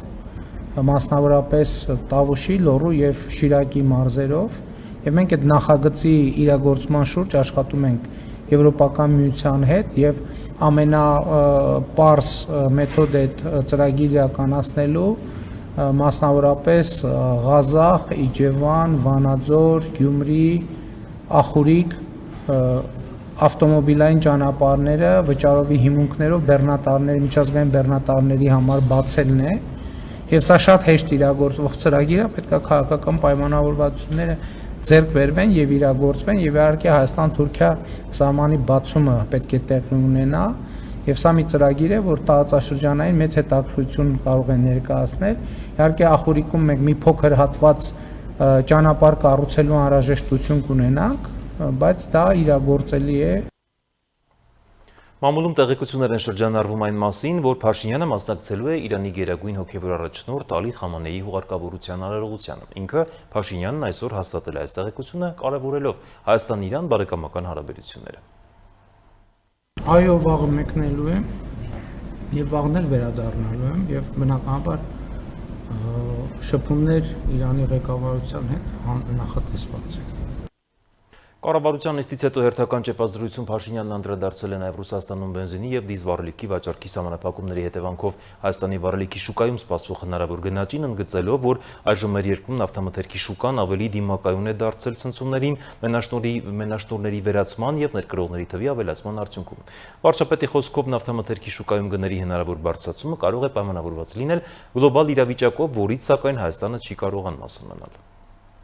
մասնավորապես Տավուշի, Լոռու եւ Շիրակի մարզերով, եւ մենք այդ նախագծի իրագործման շուրջ աշխատում ենք Եվրոպական միության հետ եւ ամենապարզ մեթոդ այդ ծրագիրը իրականացնելու մասնավորապես Ղազախ, Իջևան, Վանաձոր, Գյումրի, Ախուրիկ ավտոմոբիլային ճանապարհները վճարովի հիմունքներով բեռնատարների, միջազգային բեռնատարների համար բացելն է եւ սա շատ հեշտ իրագործվող ծրագիր է, պետք է քաղաքական պայմանավորվածությունները ձեռք բերվեն եւ իրագործվեն եւ իհարկե Հայաստան-Թուրքիա սահմանի բացումը պետք է տեղի ունենա եւ սա մի ծրագիր է, որ տարածաշրջանային մեծ հետաքրքրություն կարող է ներկայացնել։ Իհարկե Ախուրիկում մենք մի փոքր հատված ճանապարհ կառուցելու անհրաժեշտություն կունենանք, բայց դա իրագործելի է։ Մամուլում տեղեկություններ են շրջանառվում այն մասին, որ Փաշինյանը մասնակցելու է Իրանի գերագույն հոգևոր առաջնորդ Ալի Խամանեի հուղարկավորության արարողությանը։ Ինքը Փաշինյանն այսօր հաստատել է այս տեղեկությունը, կարևորելով Հայաստան-Իրան բարեկամական հարաբերությունները։ Այո, վաղը մեկնելու եմ եւ վաղն էլ վերադառնալու եմ եւ բնականաբար շփումներ Իրանի ղեկավարության հետ նախատեսված են։ Կառավարության նիստից հետո հերթական ճեպազրույցում Փաշինյանն անդրադարձել է նաև Ռուսաստանում բենզինի եւ դիզել վառելիքի վաճառքի սահմանափակումների հետևանքով Հայաստանի վառելիքի շուկայում սպասվող հնարավոր գնաճին, ընդգծելով, որ այժմ մեր երկրում նավթամթերքի շուկան ավելի դիմակայուն է դարձել ցնցումներին, մենաշնորհների վերացման եւ ներկրողների թվի ավելացման արդյունքում։ Վարչապետի խոսքով նավթամթերքի շուկայում գների հնարավոր բարձրացումը կարող է պայմանավորված լինել գլոբալ իրավիճակով, որից սակայն Հայաստանը չի կարող անմասն մնալ։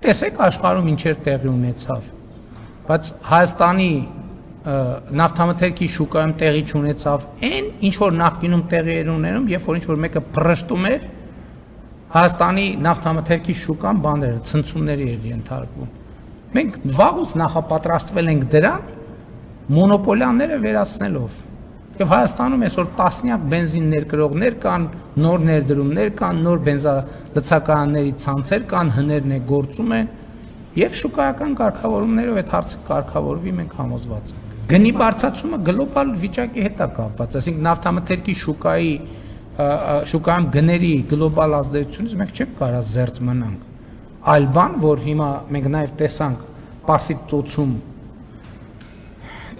Տեսեք աշխարհում ինչեր տեղի ունեցավ, բայց Հայաստանի նավթամթերքի շուկայում տեղի չունեցավ այն, ինչ որ նախկինում տեղի էր ունենում, երբ որ ինչ որ մեկը փռշտում էր, Հայաստանի նավթամթերքի շուկան բաներ ցնցումների էր ենթարկվում։ Մենք վաղուց նախապատրաստվել ենք դրան մոնոպոլիաները վերացնելով։ Եվ Հայաստանում այսօր տասնյակ բենզին ներկրողներ կան, նոր ներդրումներ կան, նոր բենզալցակայանների ցանցեր կան, հներն է գործում են, եւ շուկայական կարգավորումներով այդ հարցը կարգավորվի, մենք համոզված ենք։ Գնի բարձրացումը գլոբալ վիճակի հետ է կապված, այսինքն նավթամթերքի շուկայում գների գլոբալ ազդեցությունից մենք չենք կարող զերծ մնանք։ այլ բան, որ հիմա մենք նաև տեսանք Պարսից ծոցում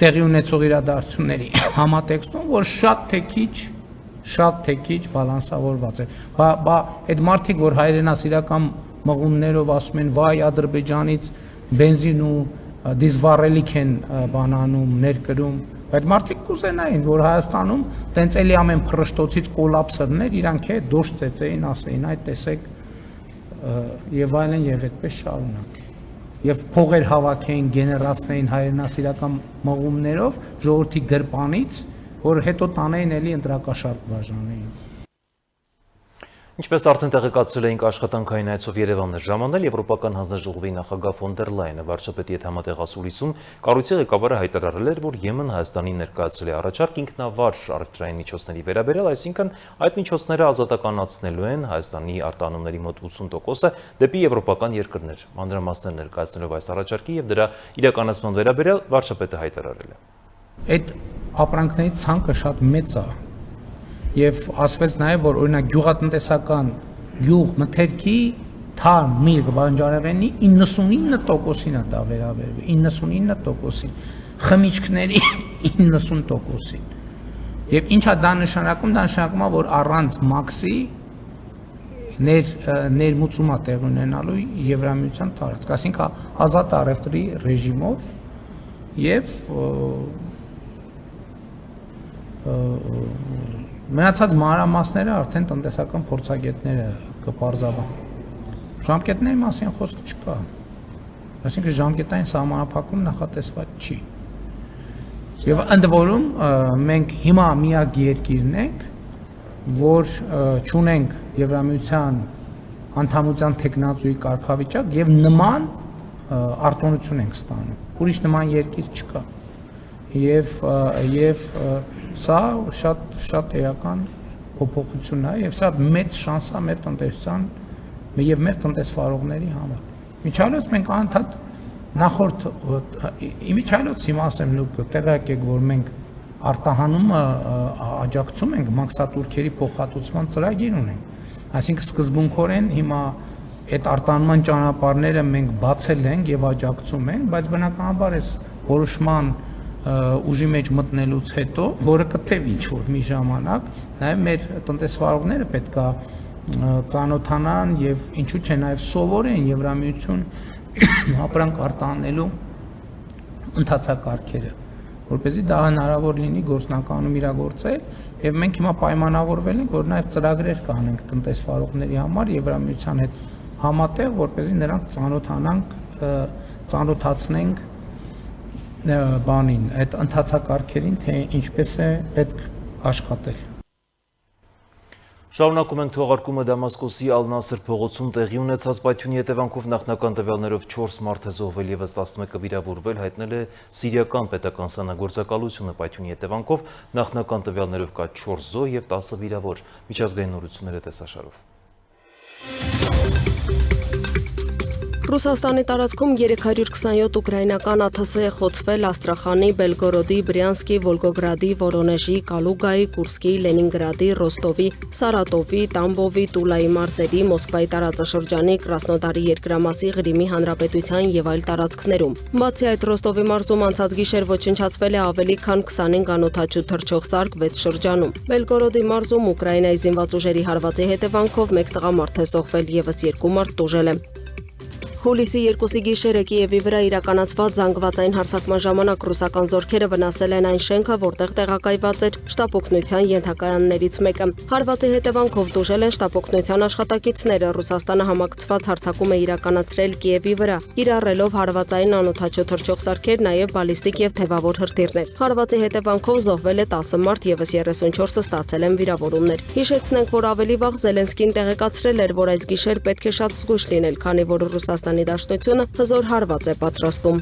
տեղի ունեցող իրադարձությունների համատեքստում, որ շատ թե քիչ բալանսավորված է։ Այդ մարդիկ, որ հայրենասիրական մղումներով ասում են վայ Ադրբեջանից բենզին ու դիզվառելիք են բանանում, ներկրում, այդ մարդիկ կուզենային, որ Հայաստանում տենց էլի ամեն փռշտոցից կոլապսը դներ, իրանք է դոշ ծեծեին, ասեին, այդ տեսեք եւ այլն եւ այդպես շարունակ։ Եվ փողեր հավաքեին, գեներացնեին հայրենասիրական մղումներով ժողովրդի գրպանից, որ հետո տանեին էլի ընտրակաշարք բաժանեին։ Ինչպես արդեն տեղեկացրել էինք, աշխատանքային այցով Երևանն է ժամանել Եվրոպական հանձնաժողովի նախագահ ֆոն դեր Լայենը վարչապետի հետ համատեղ ասուլիսում կառույցի ղեկավարը հայտարարել էր, որ Եմեն Հայաստանին ներկայացրել է առաջարկ ինքնավար առևտրային միջոցների վերաբերյալ, այսինքն այդ միջոցները ազատականացնելու են Հայաստանի արտահանումների մոտ 80%-ը դեպի եվրոպական երկրներ։ Մանրամասներ ներկայացնելով այս առաջարկի եւ դրա իրականացման վերաբերյալ վարչապետը հայտարարել է. Այդ ապրանքների ցանկը շատ մեծ է։ Եվ ասվեց նաև, որ օրինակ գյուղատնտեսական գյուղ մթերքի թարմ միրգ բանջարեղենի 99%-ին է դա վերաբերվում, 99%-ին, խմիչքների 90%-ին։ Եվ ինչա դա նշանակում, դա նշանակում է, որ առանց մաքսի ներմուծում է տեղ ունենալու Եվրամիության տարածք, այսինքն ազատ առևտրի ռեժիմով եւ մնացած մանրամասները արդեն տնտեսական փորձագետները կպարզաբան։ Ժամկետների մասին խոսք չկա։ Այսինքն ժամկետային սահմանափակում նախատեսված չի։ Եվ ընդ որում մենք հիմա միակ երկիրն ենք, որ չունենք Եվրամիության անդամության տեխնացուի կարգավիճակ եւ նման արտոնություն ենք ստանում։ Ուրիշ նման երկիր չկա։ Եվ սա շատ էական փոփոխություն է եւ սա մեծ շանս է մեր տնտեսության եւ մեր տնտեսվարողների համար։ Միջայլոց մենք անդադ նախորդ իմիջայլոց հիմա ասեմ դուք տեղյակ եք, որ մենք արտահանումը աջակցում ենք մաքսատուրքերի փոխհատուցման ծրագիր ունենք։ Այսինքն սկզբունքորեն հիմա այդ արտահանման ճանապարհները մենք բացել ենք եւ աջակցում ենք, բայց բնականաբար էս որոշման ուժի մեջ մտնելուց հետո, որը կթեւ ինչ-որ մի ժամանակ, նաև մեր տնտեսվարողները պետք է ծանոթանան եւ ինչու՞ չէ նաև սովորեն Եվրամիություն ապրանք արտահանելու ընթացակարգերը, որպեսզի դա հնարավոր լինի գործնականում իրագործել եւ մենք հիմա պայմանավորվել ենք, որ նաև ծրագրեր կանենք տնտեսվարողների համար Եվրամիության հետ համատեղ, որպեսզի նրանք ծանոթացնենք բանին, այդ ընթացակարգերին, թե ինչպես է պետք աշխատել։ Շարունակում ենք թողարկումը Դամասկոսի Ալ-Նասր փողոցում տեղի ունեցած պայթյունի հետևանքով նախնական տվյալներով 4 մարդ է զոհվել ևս 11-ը վիրավորվել, հայտնել է Սիրիական պետական սանագործակալությունը պայթյունի հետևանքով նախնական տվյալներով կա 4 զոհ եւ 10 վիրավոր։ Միջազգային նորությունները տեսաշարով։ Ռուսաստանի տարածքում 327 ուկրաինական ԱԹՍ է խոցվել Աստրախանի, Բելգորոդի, Բրյանսկի, Վոլգոգրադի, Վորոնեժի, Կալուգայի, Կուրսկի, Լենինգրադի, Ռոստովի, Սարատովի, Տամբովի, Տուլայի մարզերի, Մոսկվայի տարածաշրջանի, Կրասնոդարի երկրամասի, Ղրիմի հանրապետության եւ այլ տարածքներում։ Բացի այդ, Ռոստովի մարզում անցած գիշեր ոչնչացվել է ավելի քան 25 անօդաչու թռչող սարք 6 շրջանում։ Բելգորոդի մարզում Ուկրաինայի զինված ուժերի հարվածի հետևանքով 1 տղամարդ է զոհվել, եւս 2 մարդ տուժել է։ Հուլիսի 2-ի գիշերը Կիևի վրա իրականացված զանգվածային հարձակման ժամանակ ռուսական զորքերը վնասել են այն շենքը, որտեղ տեղակայված էր շտապօգնության ենթակայաններից մեկը։ Հարվածի հետևանքով տուժել են շտապօգնության աշխատակիցները։ Ռուսաստանը համակցված հարձակում է իրականացրել Կիևի վրա, կիրառելով հարվածային անօդաչու թռչող սարքեր, նաև բալիստիկ եւ թևավոր հրթիռներ։ Հարվածի հետևանքով զոհվել է 10 մարդ, եւս 34-ը ստացել են վիրավորումներ։ Հիշեցնենք, որ ավելի վաղ Զելենսկին տեղեկացրել էր, որ այս գիշեր պետք է շատ զգույշ լինել, քանի որ Ռուսաստանի Դաշնությունը հզոր հարված է պատրաստում։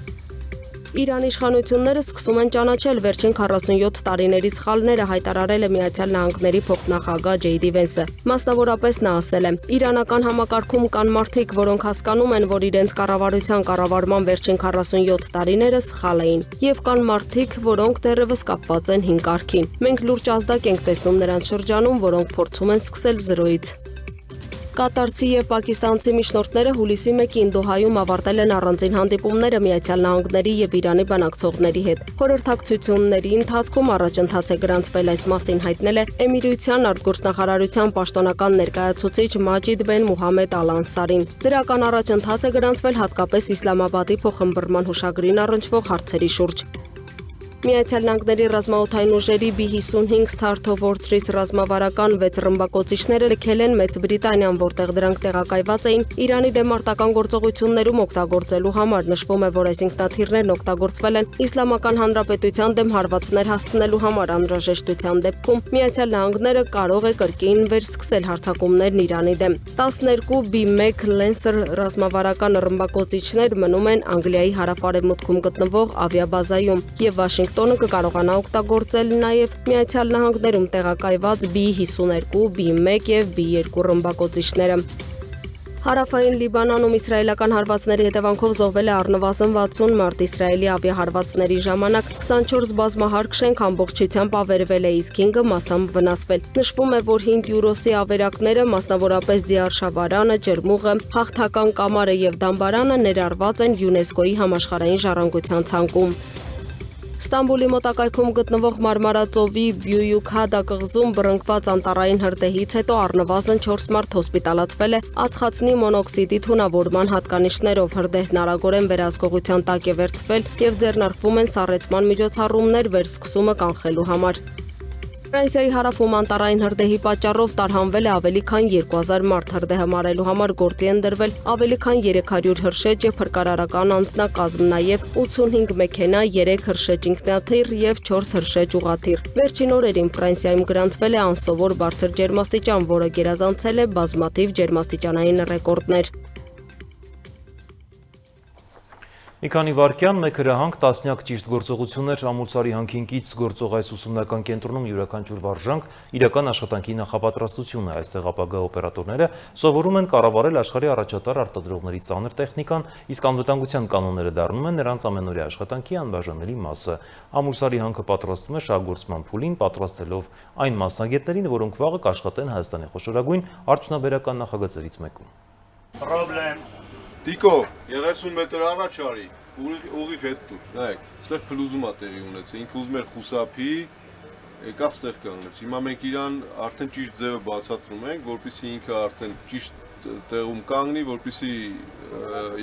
Իրանի իշխանությունները սկսում են ճանաչել վերջին 47 տարիների սխալները, հայտարարել է Միացյալ Նահանգների փոխնախագահ Ջեյդի Վենսը։ Մասնավորապես նա ասել է. «Իրանական համակարգում կան մարդիկ, որոնք հասկանում են, որ իրենց կառավարության կառավարման վերջին 47 տարիները սխալ էին, եւ կան մարդիկ, որոնք դեռևս կապված են հին կարգին։ Մենք լուրջ ազդակ ենք տեսնում նրանց շրջանում, որոնք փորձում են սկսել զրոյից»։ Կատարցի եւ պակիստանցի միջնորդները հուլիսի 1-ին Դոհայում ավարտել են առանձին հանդիպումները Միացյալ Նահանգների եւ Իրանի բանակցողների հետ։ Խորհրդակցությունների ընթացքում առաջընթաց է գրանցվել այս մասին հայտնել է Էմիրության արտգործնախարարության պաշտոնական ներկայացուցիչ Մաջիդ բեն Մուհամեդ Ալ-Անսարին։ Դրական առաջընթաց է գրանցվել հատկապես Իսլամաբադի փոխըմբռնման հուշագրին առնչվող հարցերի շուրջ։ Միացյալ Նահանգների ռազմաօդային ուժերի B-55 Start of Fortress ռազմավարական 6 ռմբակոծիչները լքել են Մեծ Բրիտանիան, որտեղ դրանք տեղակայված էին Իրանի դեմ արտական գործողություններում օգտագործելու համար։ Նշվում է, որ այս ինքնաթիռներն օգտագործվել են Իսլամական Հանրապետության դեմ հարվածներ հասցնելու համար անհրաժեշտության դեպքում Միացյալ Նահանգները կարող է կրկին վերսկսել հարձակումներն Իրանի դեմ։ 12 B-1 Lancer ռազմավարական ռմբակոծիչներ մնում են Անգլիայի հարավ-արևմուտքում գտնվող ավիաբազայում եւ Վաշինգտոնը կկարողանա օգտագործել նաև Միացյալ Նահանգներում տեղակայված B-52, B-1 եւ B-2 ռմբակոծիչները։ Հարավային Լիբանանում իսրայելական հարվածների հետևանքով զոհվել է առնվազն 60 մարդ։ Իսրայելի ավիահարվածների ժամանակ 24 բազմահարկ շենք ամբողջությամբ ավերվել է, իսկ 5-ը մասամբ վնասվել։ Նշվում է, որ 5 յուրոսի ավերակները, մասնավորապես Դիարշավարանը, Ջերմուղը, Հաղթական կամարը եւ Դամբարանը ներառված են ՅՈՒՆԵՍԿՕ-ի համաշխարհային ժառանգության ցանկում։ Ստամբուլի մոտակայքում գտնվող Մարմարածովի Բյույուքհադա կղզում բռնկված անտառային հրդեհից հետո առնվազն 4 մարդ հոսպիտալացվել է ածխածնի մոնոքսիդի թունավորման հատկանիշներով։ Հրդեհն արագորեն վերահսկողության տակ է վերցվել եւ ձեռնարկվում են սառեցման միջոցառումներ վերսկսումը կանխելու համար։ Ֆրանսիայի հարավում անտառային հրդեհի պատճառով տարհանվել է ավելի քան 2000 մարդ։ Հրդեհը մարելու համար գործի են դրվել ավելի քան 300 հրշեջ եւ փրկարարական անձնակազմ, նաեւ 85 մեքենա, 3 հրշեջ ինքնաթիռ եւ 4 հրշեջ ուղաթիռ։ Վերջին օրերին Ֆրանսիայում գրանցվել է անսովոր բարձր ջերմաստիճան, որը գերազանցել է բազմաթիվ ջերմաստիճանային ռեկորդներ։ Մի քանի վայրկյան, մեկ հրահանգ, տասնյակ ճիշտ գործողություններ ամուլսարի հանքինքից գործող այս ուսումնական կենտրոնում յուրաքանչյուր վարժանք իրական աշխատանքի նախապատրաստություն է։ Այստեղ ապագա օպերատորները սովորում են կառավարել աշխարհի առաջատար արտադրողների ծանր տեխնիկան, իսկ անվտանգության կանոնները դառնում են նրանց ամենօրյա աշխատանքի անբաժանելի մասը։ Ամուլսարի հանքը պատրաստում է շահգործման փուլին, պատրաստելով այն մասնագետներին, որոնք վաղը կաշխատեն Հայաստանի խոշորագույն արդյունաբերական նախագծերից մեկում։ Տիկո, 30 մետր առաջ արի, ուղիղ հետ դու, նայեք, ստեղ փլուզում է տեղի ունեցել, ինքը ուզում էր խուսափի, եկավ ստեղ կանգնեց, հիմա մենք իրան արդեն ճիշտ ձևը բացատրում ենք, որպեսզի ինքը արդեն ճիշտ տեղում կանգնի, որպեսզի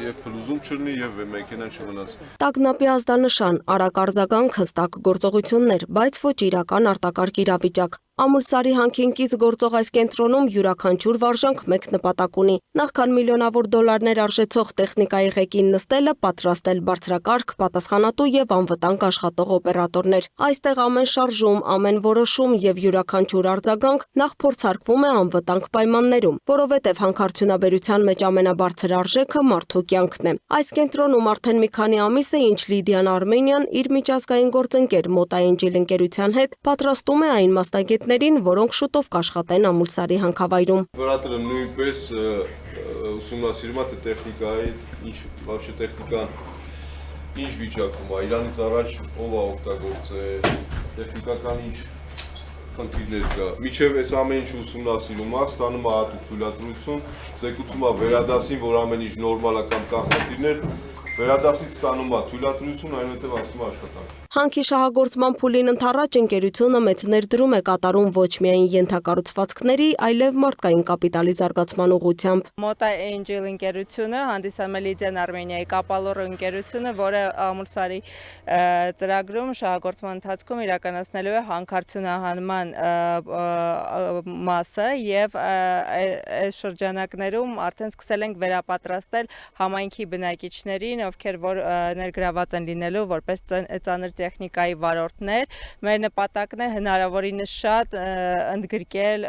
եւ փլուզում չլինի եւ մեքենան չվնասվի։ Տագնապի ազդանշան, արագ արձագանք, հստակ գործողություններ, բայց ոչ իրական արտակարգ իրավիճակ։ Ամուլսարի հանքինքից գործող այս կենտրոնում յուրաքանչյուր վարժանք մեկ նպատակ ունի։ Նախքան միլիոնավոր դոլարներ արժեցող տեխնիկայի ղեկին նստելը, պատրաստել բարձրակարգ, պատասխանատու եւ անվտանգ աշխատող օպերատորներ։ Այստեղ ամեն շարժում, ամեն որոշում եւ յուրաքանչյուր արձագանք նախ փորձարկվում է անվտանգ պայմաններում, որովհետեւ հանքարդյունաբերության մեջ ամենաբարձր արժեքը մարդու կյանքն է։ Այս կենտրոնում արդեն մի քանի ամիս է, ինչ Լիդիան Արմենիան իր միջազգային գործընկեր Մոտաենջիլ ընկերության հետ պատրաստում է այն մասնագետներին, որոնք շուտով կաշխատեն Ամուլսարի հանքավայրում։ Օպերատորը նույնպես ուսումնասիրում է թե տեխնիկայի, ինչ вообще տեխնիկան ինչ վիճակում է, իրանից առաջ ով է օգտագործել, տեխնիկական ինչ խնդիրներ կա։ Միջև այս ամեն ինչ ուսումնասիրում է, ստանում է հատուկ թույլատրություն, զեկուցում է վերադասին, որ ամեն ինչ նորմալ է կամ կա խնդիրներ, վերադասից ստանում է թույլատրություն, այնուհետև ասում է աշխատանք։ Հանքի շահագործման փուլին ընդառաջ ընկերությունը մեծ ներդրում է կատարում ոչ միայն ենթակառուցվածքների, այլև մարդկային կապիտալի զարգացման ուղղությամբ։ Մոտաենջիլ ընկերությունը հանդիսանում է Լիդիան Արմենիայի կապալոր ընկերությունը, որը Ամուլսարի ծրագրում շահագործման ընթացքում իրականացնելու է հանքարդյունահանման մասը եւ այս շրջանակներում արդեն սկսել ենք վերապատրաստել համայնքի բնակիչներին, ովքեր որ ներգրաված են լինելու որպես ծանր տեխնիկայի վարորդներ։ Մեր նպատակն է հնարավորինս շատ ընդգրկել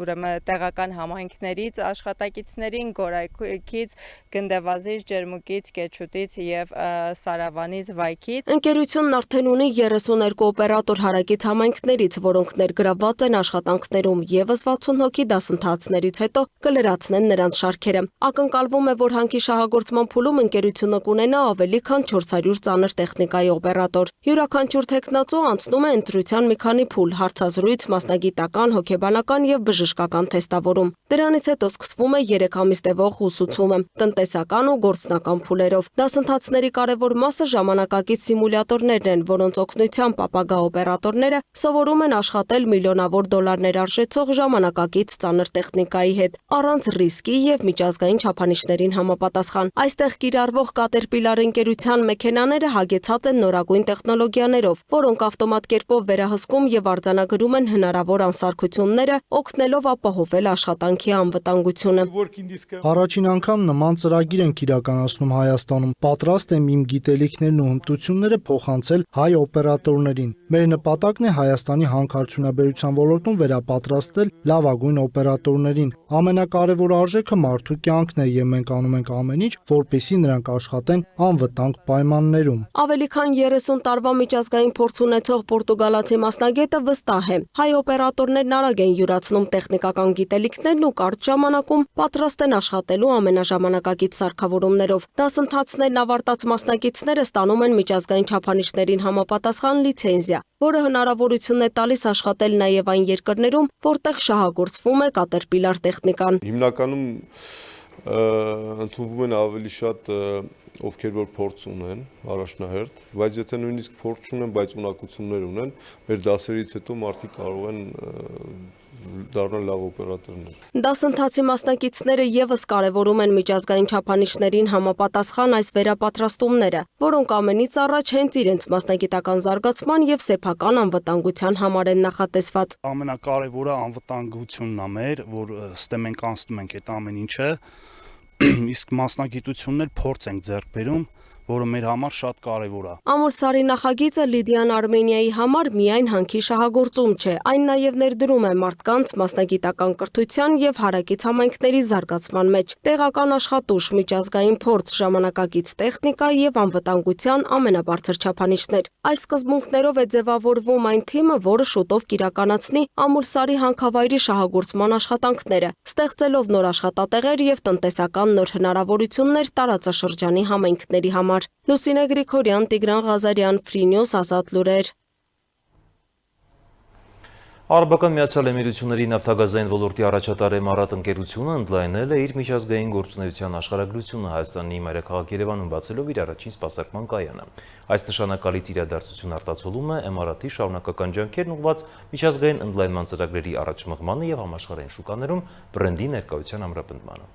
ուրեմն տեղական համայնքներից աշխատակիցներին, Գորայքից, Գնդեվազից, Ջերմուկից, Կեչուտից եւ Սարավանից, Վայքից։ Ընկերությունն արդեն ունի 32 օպերատոր հարակից համայնքներից, որոնք ներգրաված են աշխատանքներում, եւս 60 հոգի դասընթացներից հետո կլրացնեն նրանց շարքերը։ Ակնկալվում է, որ հանքի շահագործման փուլում ընկերությունը տեղեկատվությունը կունենա ավելի քան 400 ծանր տեխնիկայի օպերատոր։ Յուրաքանչյուր տեխնացու անցնում է ընտրության մի քանի փուլ՝ հարցազրույց, մասնագիտական, հոգեբանական եւ բժշկական թեստավորում։ Դրանից հետո սկսվում է 3 ամիս տևող ուսուցումը, տնտեսական ու գործնական փուլերով։ Դասընթացների կարևոր մասը ժամանակակից սիմուլյատորներն են, որոնց օգնությամբ ապագա օպերատորները սովորում են աշխատել միլիոնավոր դոլարներ արժեցող ժամանակակից ծանր տեխնիկայի հետ, առանց ռիսկի եւ միջազգային չափանիշներին համապատասխան։ Այստեղ կիրառվող Caterpillar ընկերության մեքենաները հագեցած են նորագույն տեխնոլոգիաներով, որոնք ավտոմատ կերպով վերահսկում եւ արձանագրում են հնարավոր անսարքությունները, օգնելով ապահովել աշխատանքի անվտանգությունը։ Առաջին անգամ նման ծրագիր ենք իրականացնում Հայաստանում։ Պատրաստ եմ իմ գիտելիքներն ու հմտությունները փոխանցել հայ օպերատորներին։ Մեր նպատակն է Հայաստանի հանքարդյունաբերության ոլորտում վերապատրաստել լավագույն օպերատորներին։ Ամենակարևոր արժեքը մարդու կյանքն է եւ մենք անում ենք ամեն ինչ, որպեսզի նրանք աշխատեն անվտանգ պայմաններում։ Ավելի քան 30 տարվա միջազգային փորձ ունեցող պորտուգալացի մասնագետը վստահ է, հայ օպերատորներն արագ են յուրացնում տեխնիկական գիտելիքներն ու կարճ ժամանակում պատրաստ են աշխատելու ամենաժամանակակից սարքավորումներով։ Դասընթացներն ավարտած մասնակիցները ստանում են միջազգային չափանիշներին համապատասխան լիցենզիա, որը հնարավորություն է տալիս աշխատել նաև այն երկրներում, որտեղ շահագործվում է Caterpillar տեխնիկան։ Հիմնականում ընդունվում են ավելի շատ ովքեր որ փորձ ունեն առաջնահերթ, բայց եթե նույնիսկ փորձ չունեն, բայց ունակություններ ունեն, մեր դասերից հետո մարդիկ կարող են դառնալ լավ օպերատորներ։ Դասընթացի մասնակիցները եւս կարևորում են միջազգային չափանիշներին համապատասխան այս վերապատրաստումները, որոնք ամենից առաջ հենց իրենց մասնագիտական զարգացման եւ սեփական անվտանգության համար են նախատեսված։ Ամենակարևորը անվտանգությունն է մեր, որ ստե մենք անցնում ենք այդ ամեն ինչը, իսկ մասնագիտությունն էլ փորձ ենք ձեռք բերում, որը մեր համար շատ կարևոր է։ Ամուլսարի նախագիծը Լիդիան Արմենիայի համար միայն հանքի շահագործում չէ, այն նաև ներդրում է մարդկանց մասնագիտական կրթության եւ հարակից համայնքների զարգացման մեջ։ Տեղական աշխատուժ, միջազգային փորձ, ժամանակակից տեխնիկա եւ անվտանգության ամենաբարձր չափանիշներ։ Այս սկզբունքներով է ձևավորվում այն թիմը, որը շուտով կիրականացնի Ամուլսարի հանքավայրի շահագործման աշխատանքները, ստեղծելով նոր աշխատատեղեր եւ տնտեսական նոր հնարավորություններ տարածաշրջանի համայնքների համար։ Լուսինե Գրիգորյան, Տիգրան Ղազարյան, Free News, Ազատ լուրեր։ Արաբական Միացյալ Էմիրությունների նավթագազային ոլորտի առաջատար Էմարատ ընկերությունը ընդլայնել է իր միջազգային գործունեության աշխարհագրությունը Հայաստանի մայրաքաղաք Երևանում բացելով իր առաջին սպասարկման կայանը։ Այս նշանակալից իրադարձություն արտացոլում է Էմարատի շարունակական ջանքերն ուղղված միջազգային ընդլայնման ծրագրերի առաջմղմանը եւ համաշխարհային շուկաներում բրենդի ներկայության ամրապնդմանը։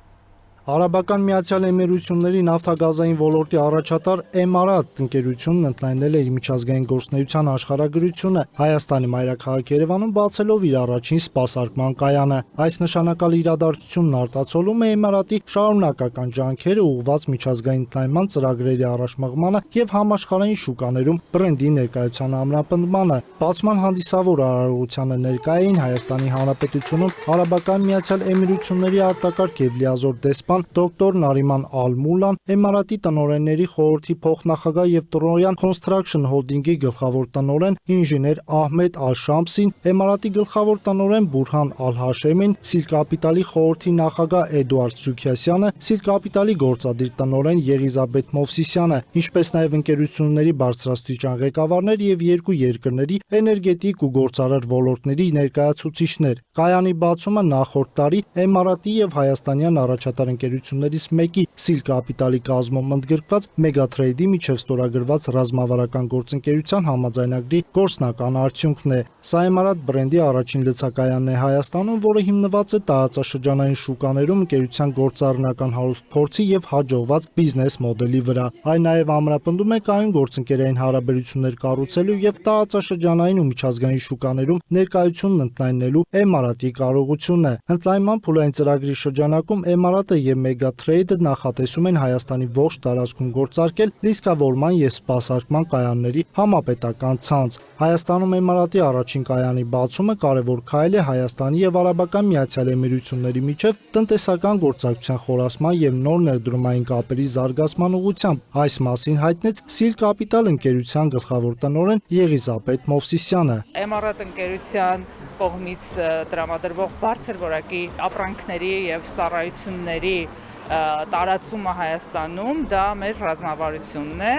Արաբական Միացյալ Էմիրությունների նավթագազային ոլորտի առաջատար Էմարատ ընկերությունն ընդլայնել է իր միջազգային գործունեության աշխարհագրությունը Հայաստանի մայրաքաղաք Երևանում բացելով իր առաջին սպասարկման կայանը։ Այս նշանակալի իրադարձությունն արտացոլում է Էմարատի շարունակական ջանքերը ուղղված միջազգային ընդլայնման ծրագրերի առաջմղմանը եւ համաշխարհային շուկաներում բրենդի ներկայության ամրապնդմանը։ Բացման հանդիսավոր արարողությանը ներկայ էին Հայաստանի Հանրապետությունում Արաբական Միացյալ Էմիրությունների արտակարգ եւ լիազոր դեսպան Դոկտոր Նարիման Ալ-Մուլան, Էմարատի տնօրենների խորհրդի փոխնախագահ եւ Տրոյան Construction Holding-ի գլխավոր տնօրեն ինժեներ Ահմեդ Ալ-Շամսին, Էմարատի գլխավոր տնօրեն Բուրհան Ալ-Հաշեմին, Սիլ Կապիտալի խորհրդի նախագահ Էդուարդ Սուքյասյանը, Սիլ Կապիտալի գործադիր տնօրեն Եղիզաբեթ Մովսիսյանը, ինչպես նաեւ ընկերությունների բարձրաստիճան ղեկավարներ եւ երկու երկրների էներգետիկ ու գործարար ոլորտների ներկայացուցիչներ։ Կայանի բացումը նախորդ տարի Էմարատի եւ հայաստանյան առաջատար ընկերություններից մեկի Սիլ Կապիտալի կազմում ընդգրկված Մեգատրեյդի միջև ստորագրված ռազմավարական գործընկերության համաձայնագրի գործնական արդյունքն է։ Սա Էմարատ բրենդի առաջին լցակայանն է Հայաստանում, որը հիմնված է տարածաշրջանային շուկաներում ընկերության գործառնական հարուստ փորձի եւ հաջողված բիզնես մոդելի վրա։ Այն նաեւ ամրապնդում է կայուն գործընկերային հարաբերություններ կառուցելու եւ տարածաշրջանային ու միջազգային շուկաներում ներկայությունն ընդլայնելու Էմարատի կարողությունը։ Ընդլայնման փուլային ծրագրի շրջանակում Էմարատը եւ Մեգատրեյդը նախատեսում են Հայաստանի ողջ տարածքում գործարկել լիսկավորման եւ սպասարկման կայանների համապետական ցանց։ Հայաստանում Էմարատի առաջին կայանի բացումը կարևոր քայլ է Հայաստանի եւ Արաբական Միացյալ Էմիրությունների միջև տնտեսական գործակցության խորացման եւ նոր ներդրումային կապերի զարգացման ուղղությամբ։ Այս մասին հայտնեց Սիլ Կապիտալ ընկերության գլխավոր տնօրեն Եղիզաբեթ Մովսիսյանը։ Էմարատ ընկերության կողմից տրամադրվող բարձր որակի ապրանքների եւ ծառայությունների տարածումը Հայաստանում դա մեր ռազմավարությունն է,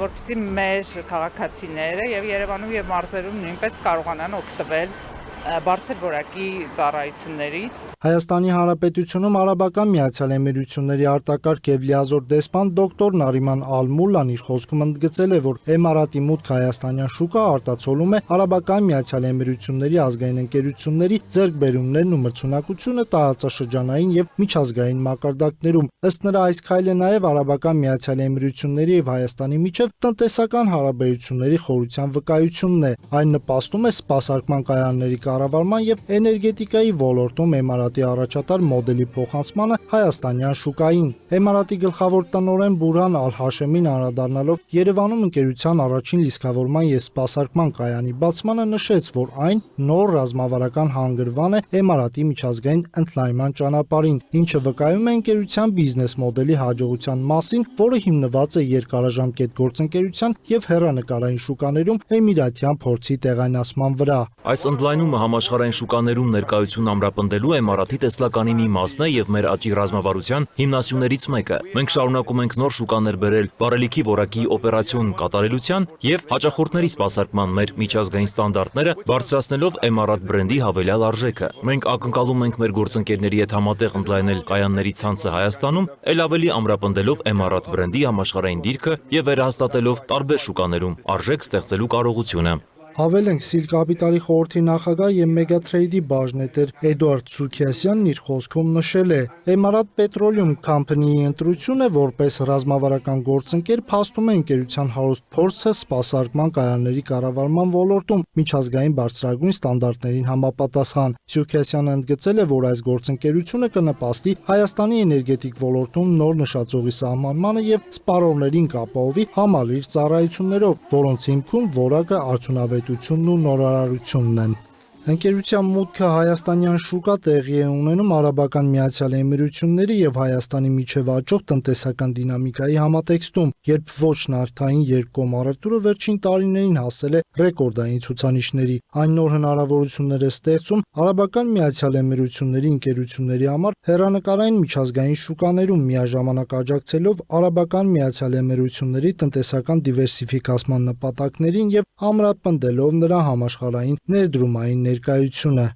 որպեսզի մեր քաղաքացիները եւ Երևանում եւ մարզերում նույնպես կարողանան օգտվել բարձր որակի ծառայություններից։ Հայաստանի Հանրապետությունում Արաբական Միացյալ Էմիրությունների արտակարգ եւ լիազոր դեսպան դոկտոր Նարիման Ալ-Մուլլան իր խոսքում ընդգծել է, որ Էմիրատի մուտքը հայաստանյան շուկա արտացոլում է Արաբական Միացյալ Էմիրությունների ազգային ընկերությունների ձեռքբերումներն ու մրցունակությունը տարածաշրջանային եւ միջազգային մակարդակներում։ Ըստ նրա, այս քայլը նաեւ Արաբական Միացյալ Էմիրությունների եւ Հայաստանի միջև տնտեսական հարաբերությունների խորության վկայությունն է։ Այն նպաստում է սպասարկման կայանների կառավարման եւ էներգետիկայի ոլորտում Էմիրատի առաջատար մոդելի փոխանցմանը հայաստանյան շուկային։ Էմիրատի գլխավոր տնօրեն Բուրհան Ալ-Հաշեմին անդրադառնալով Երևանում ընկերության առաջին լիցքավորման եւ սպասարկման կայանի բացմանը նշեց, որ այն նոր ռազմավարական հանգրվան է Էմիրատի միջազգային ընդլայնման ճանապարհին, ինչը վկայում է ընկերության բիզնես մոդելի հաջողության մասին, որը հիմնված է երկարաժամկետ գործընկերության եւ հեռանկարային շուկաներում էմիրատյան փորձի տեղայնացման վրա։ Այս ընդլայնումը համաշխարհային շուկաներում ներկայություն ամրապնդելու Էմիրատի տեսլականի մի մասն է եւ մեր աճի ռազմավարության հիմնասյուներից մեկը։ Մենք շարունակում ենք նոր շուկաներ բերել բարելիքի որակի օպերացիոն կատարելության եւ հաճախորդների սպասարկման մեր միջազգային ստանդարտները բարձրացնելով Էմիրատ բրենդի հավելյալ արժեքը։ Մենք ակնկալում ենք մեր գործընկերների հետ համատեղ ընդլայնել կայանների ցանցը Հայաստանում, ել ավելի ամրապնդելով Էմիրատ բրենդի համաշխարհային դիրքը եւ վերահաստատելով տարբեր շուկաներում արժեք ստեղծելու կարողությունը։ Հավելենք, Սիլ Կապիտալի խորհրդի նախագահ եւ Մեգատրեյդի բաժնետեր Էդուարդ Սուքիասյանն իր խոսքում նշել է. Էմիրատ Պետրոլիում Քամփանիի ընտրությունը որպես ռազմավարական գործընկեր փաստում է ընկերության հարուստ փորձը սպասարկման կայանների կառավարման ոլորտում միջազգային բարձրագույն ստանդարտներին համապատասխան։ Սուքիասյանը ընդգծել է, որ այս գործընկերությունը կնպաստի Հայաստանի էներգետիկ ոլորտում նոր նշաձողի սահմանմանը եւ սպառողներին կապահովի համալիր ծառայություններով, որոնց հիմքում որակը արդյունավետությունն ու նորարարությունն են։ Ընկերության մուտքը հայաստանյան շուկա տեղի է ունենում Արաբական Միացյալ Էմիրությունների եւ Հայաստանի միջև աճող տնտեսական դինամիկայի համատեքստում, երբ ոչ նավթային երկկողմ առևտուրը վերջին տարիներին հասել է ռեկորդային ցուցանիշների։ Այն նոր հնարավորություններ է ստեղծում Արաբական Միացյալ Էմիրությունների ընկերությունների համար հեռանկարային միջազգային շուկաներում միաժամանակ աջակցելով Արաբական Միացյալ Էմիրությունների տնտեսական դիվերսիֆիկացման նպատակներին եւ ամրապնդելով նրա համաշխարհային ներդրումային ներկայությունը։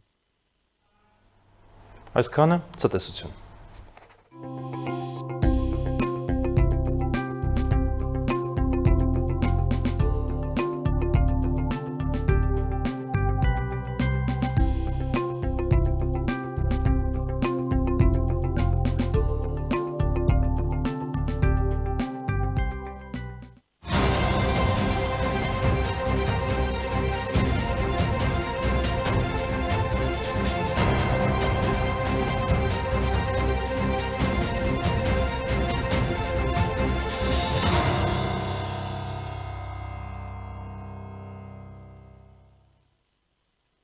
Այսքանը ցտեսություն։